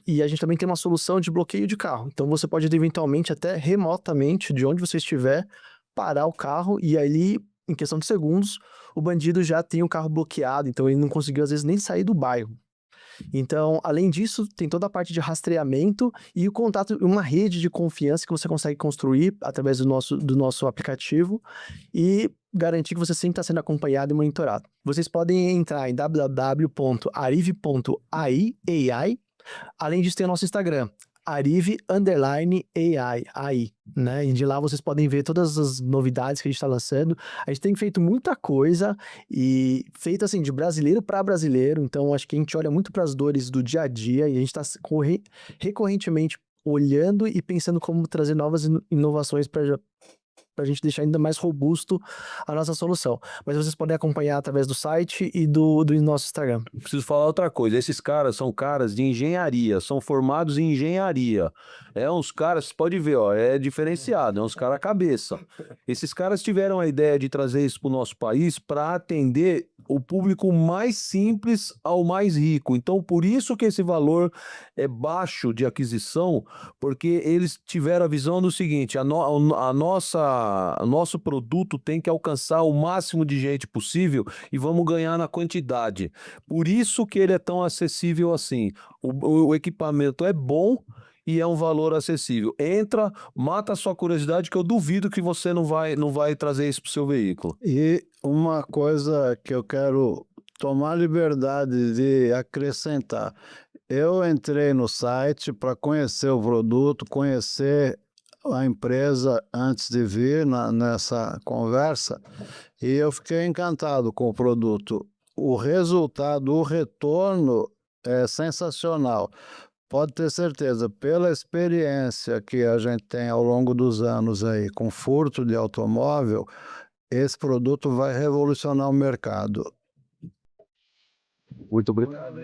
e a gente também tem uma solução de bloqueio de carro. Então, você pode eventualmente, até remotamente, de onde você estiver, parar o carro e ali, em questão de segundos, o bandido já tem o carro bloqueado. Então, ele não conseguiu, às vezes, nem sair do bairro. Então, além disso, tem toda a parte de rastreamento e o contato, uma rede de confiança que você consegue construir através do nosso aplicativo e garantir que você sempre está sendo acompanhado e monitorado. Vocês podem entrar em www.arrive.ai. Além disso, tem o nosso Instagram, Arive_AI, né? E de lá vocês podem ver todas as novidades que a gente está lançando. A gente tem feito muita coisa e feito assim de brasileiro para brasileiro. Então acho que a gente olha muito para as dores do dia a dia e a gente está recorrentemente olhando e pensando como trazer novas inovações para a gente deixar ainda mais robusto a nossa solução. Mas vocês podem acompanhar através do site e do nosso Instagram.
Preciso falar outra coisa. Esses caras são caras de engenharia, são formados em engenharia. É uns caras, pode ver, ó, é diferenciado, é uns caras cabeça. Esses caras tiveram a ideia de trazer isso para o nosso país para atender o público mais simples ao mais rico. Então, por isso que esse valor é baixo de aquisição, porque eles tiveram a visão do seguinte: o nosso produto tem que alcançar o máximo de gente possível e vamos ganhar na quantidade. Por isso que ele é tão acessível assim. O equipamento é bom e é um valor acessível. Entra, mata a sua curiosidade, que eu duvido que você não vai trazer isso para o seu veículo.
E uma coisa que eu quero tomar liberdade de acrescentar. Eu entrei no site para conhecer o produto, conhecer a empresa antes de vir nessa conversa, e eu fiquei encantado com o produto. O resultado, o retorno é sensacional. Pode ter certeza, pela experiência que a gente tem ao longo dos anos aí com furto de automóvel, esse produto vai revolucionar o mercado.
Muito obrigado.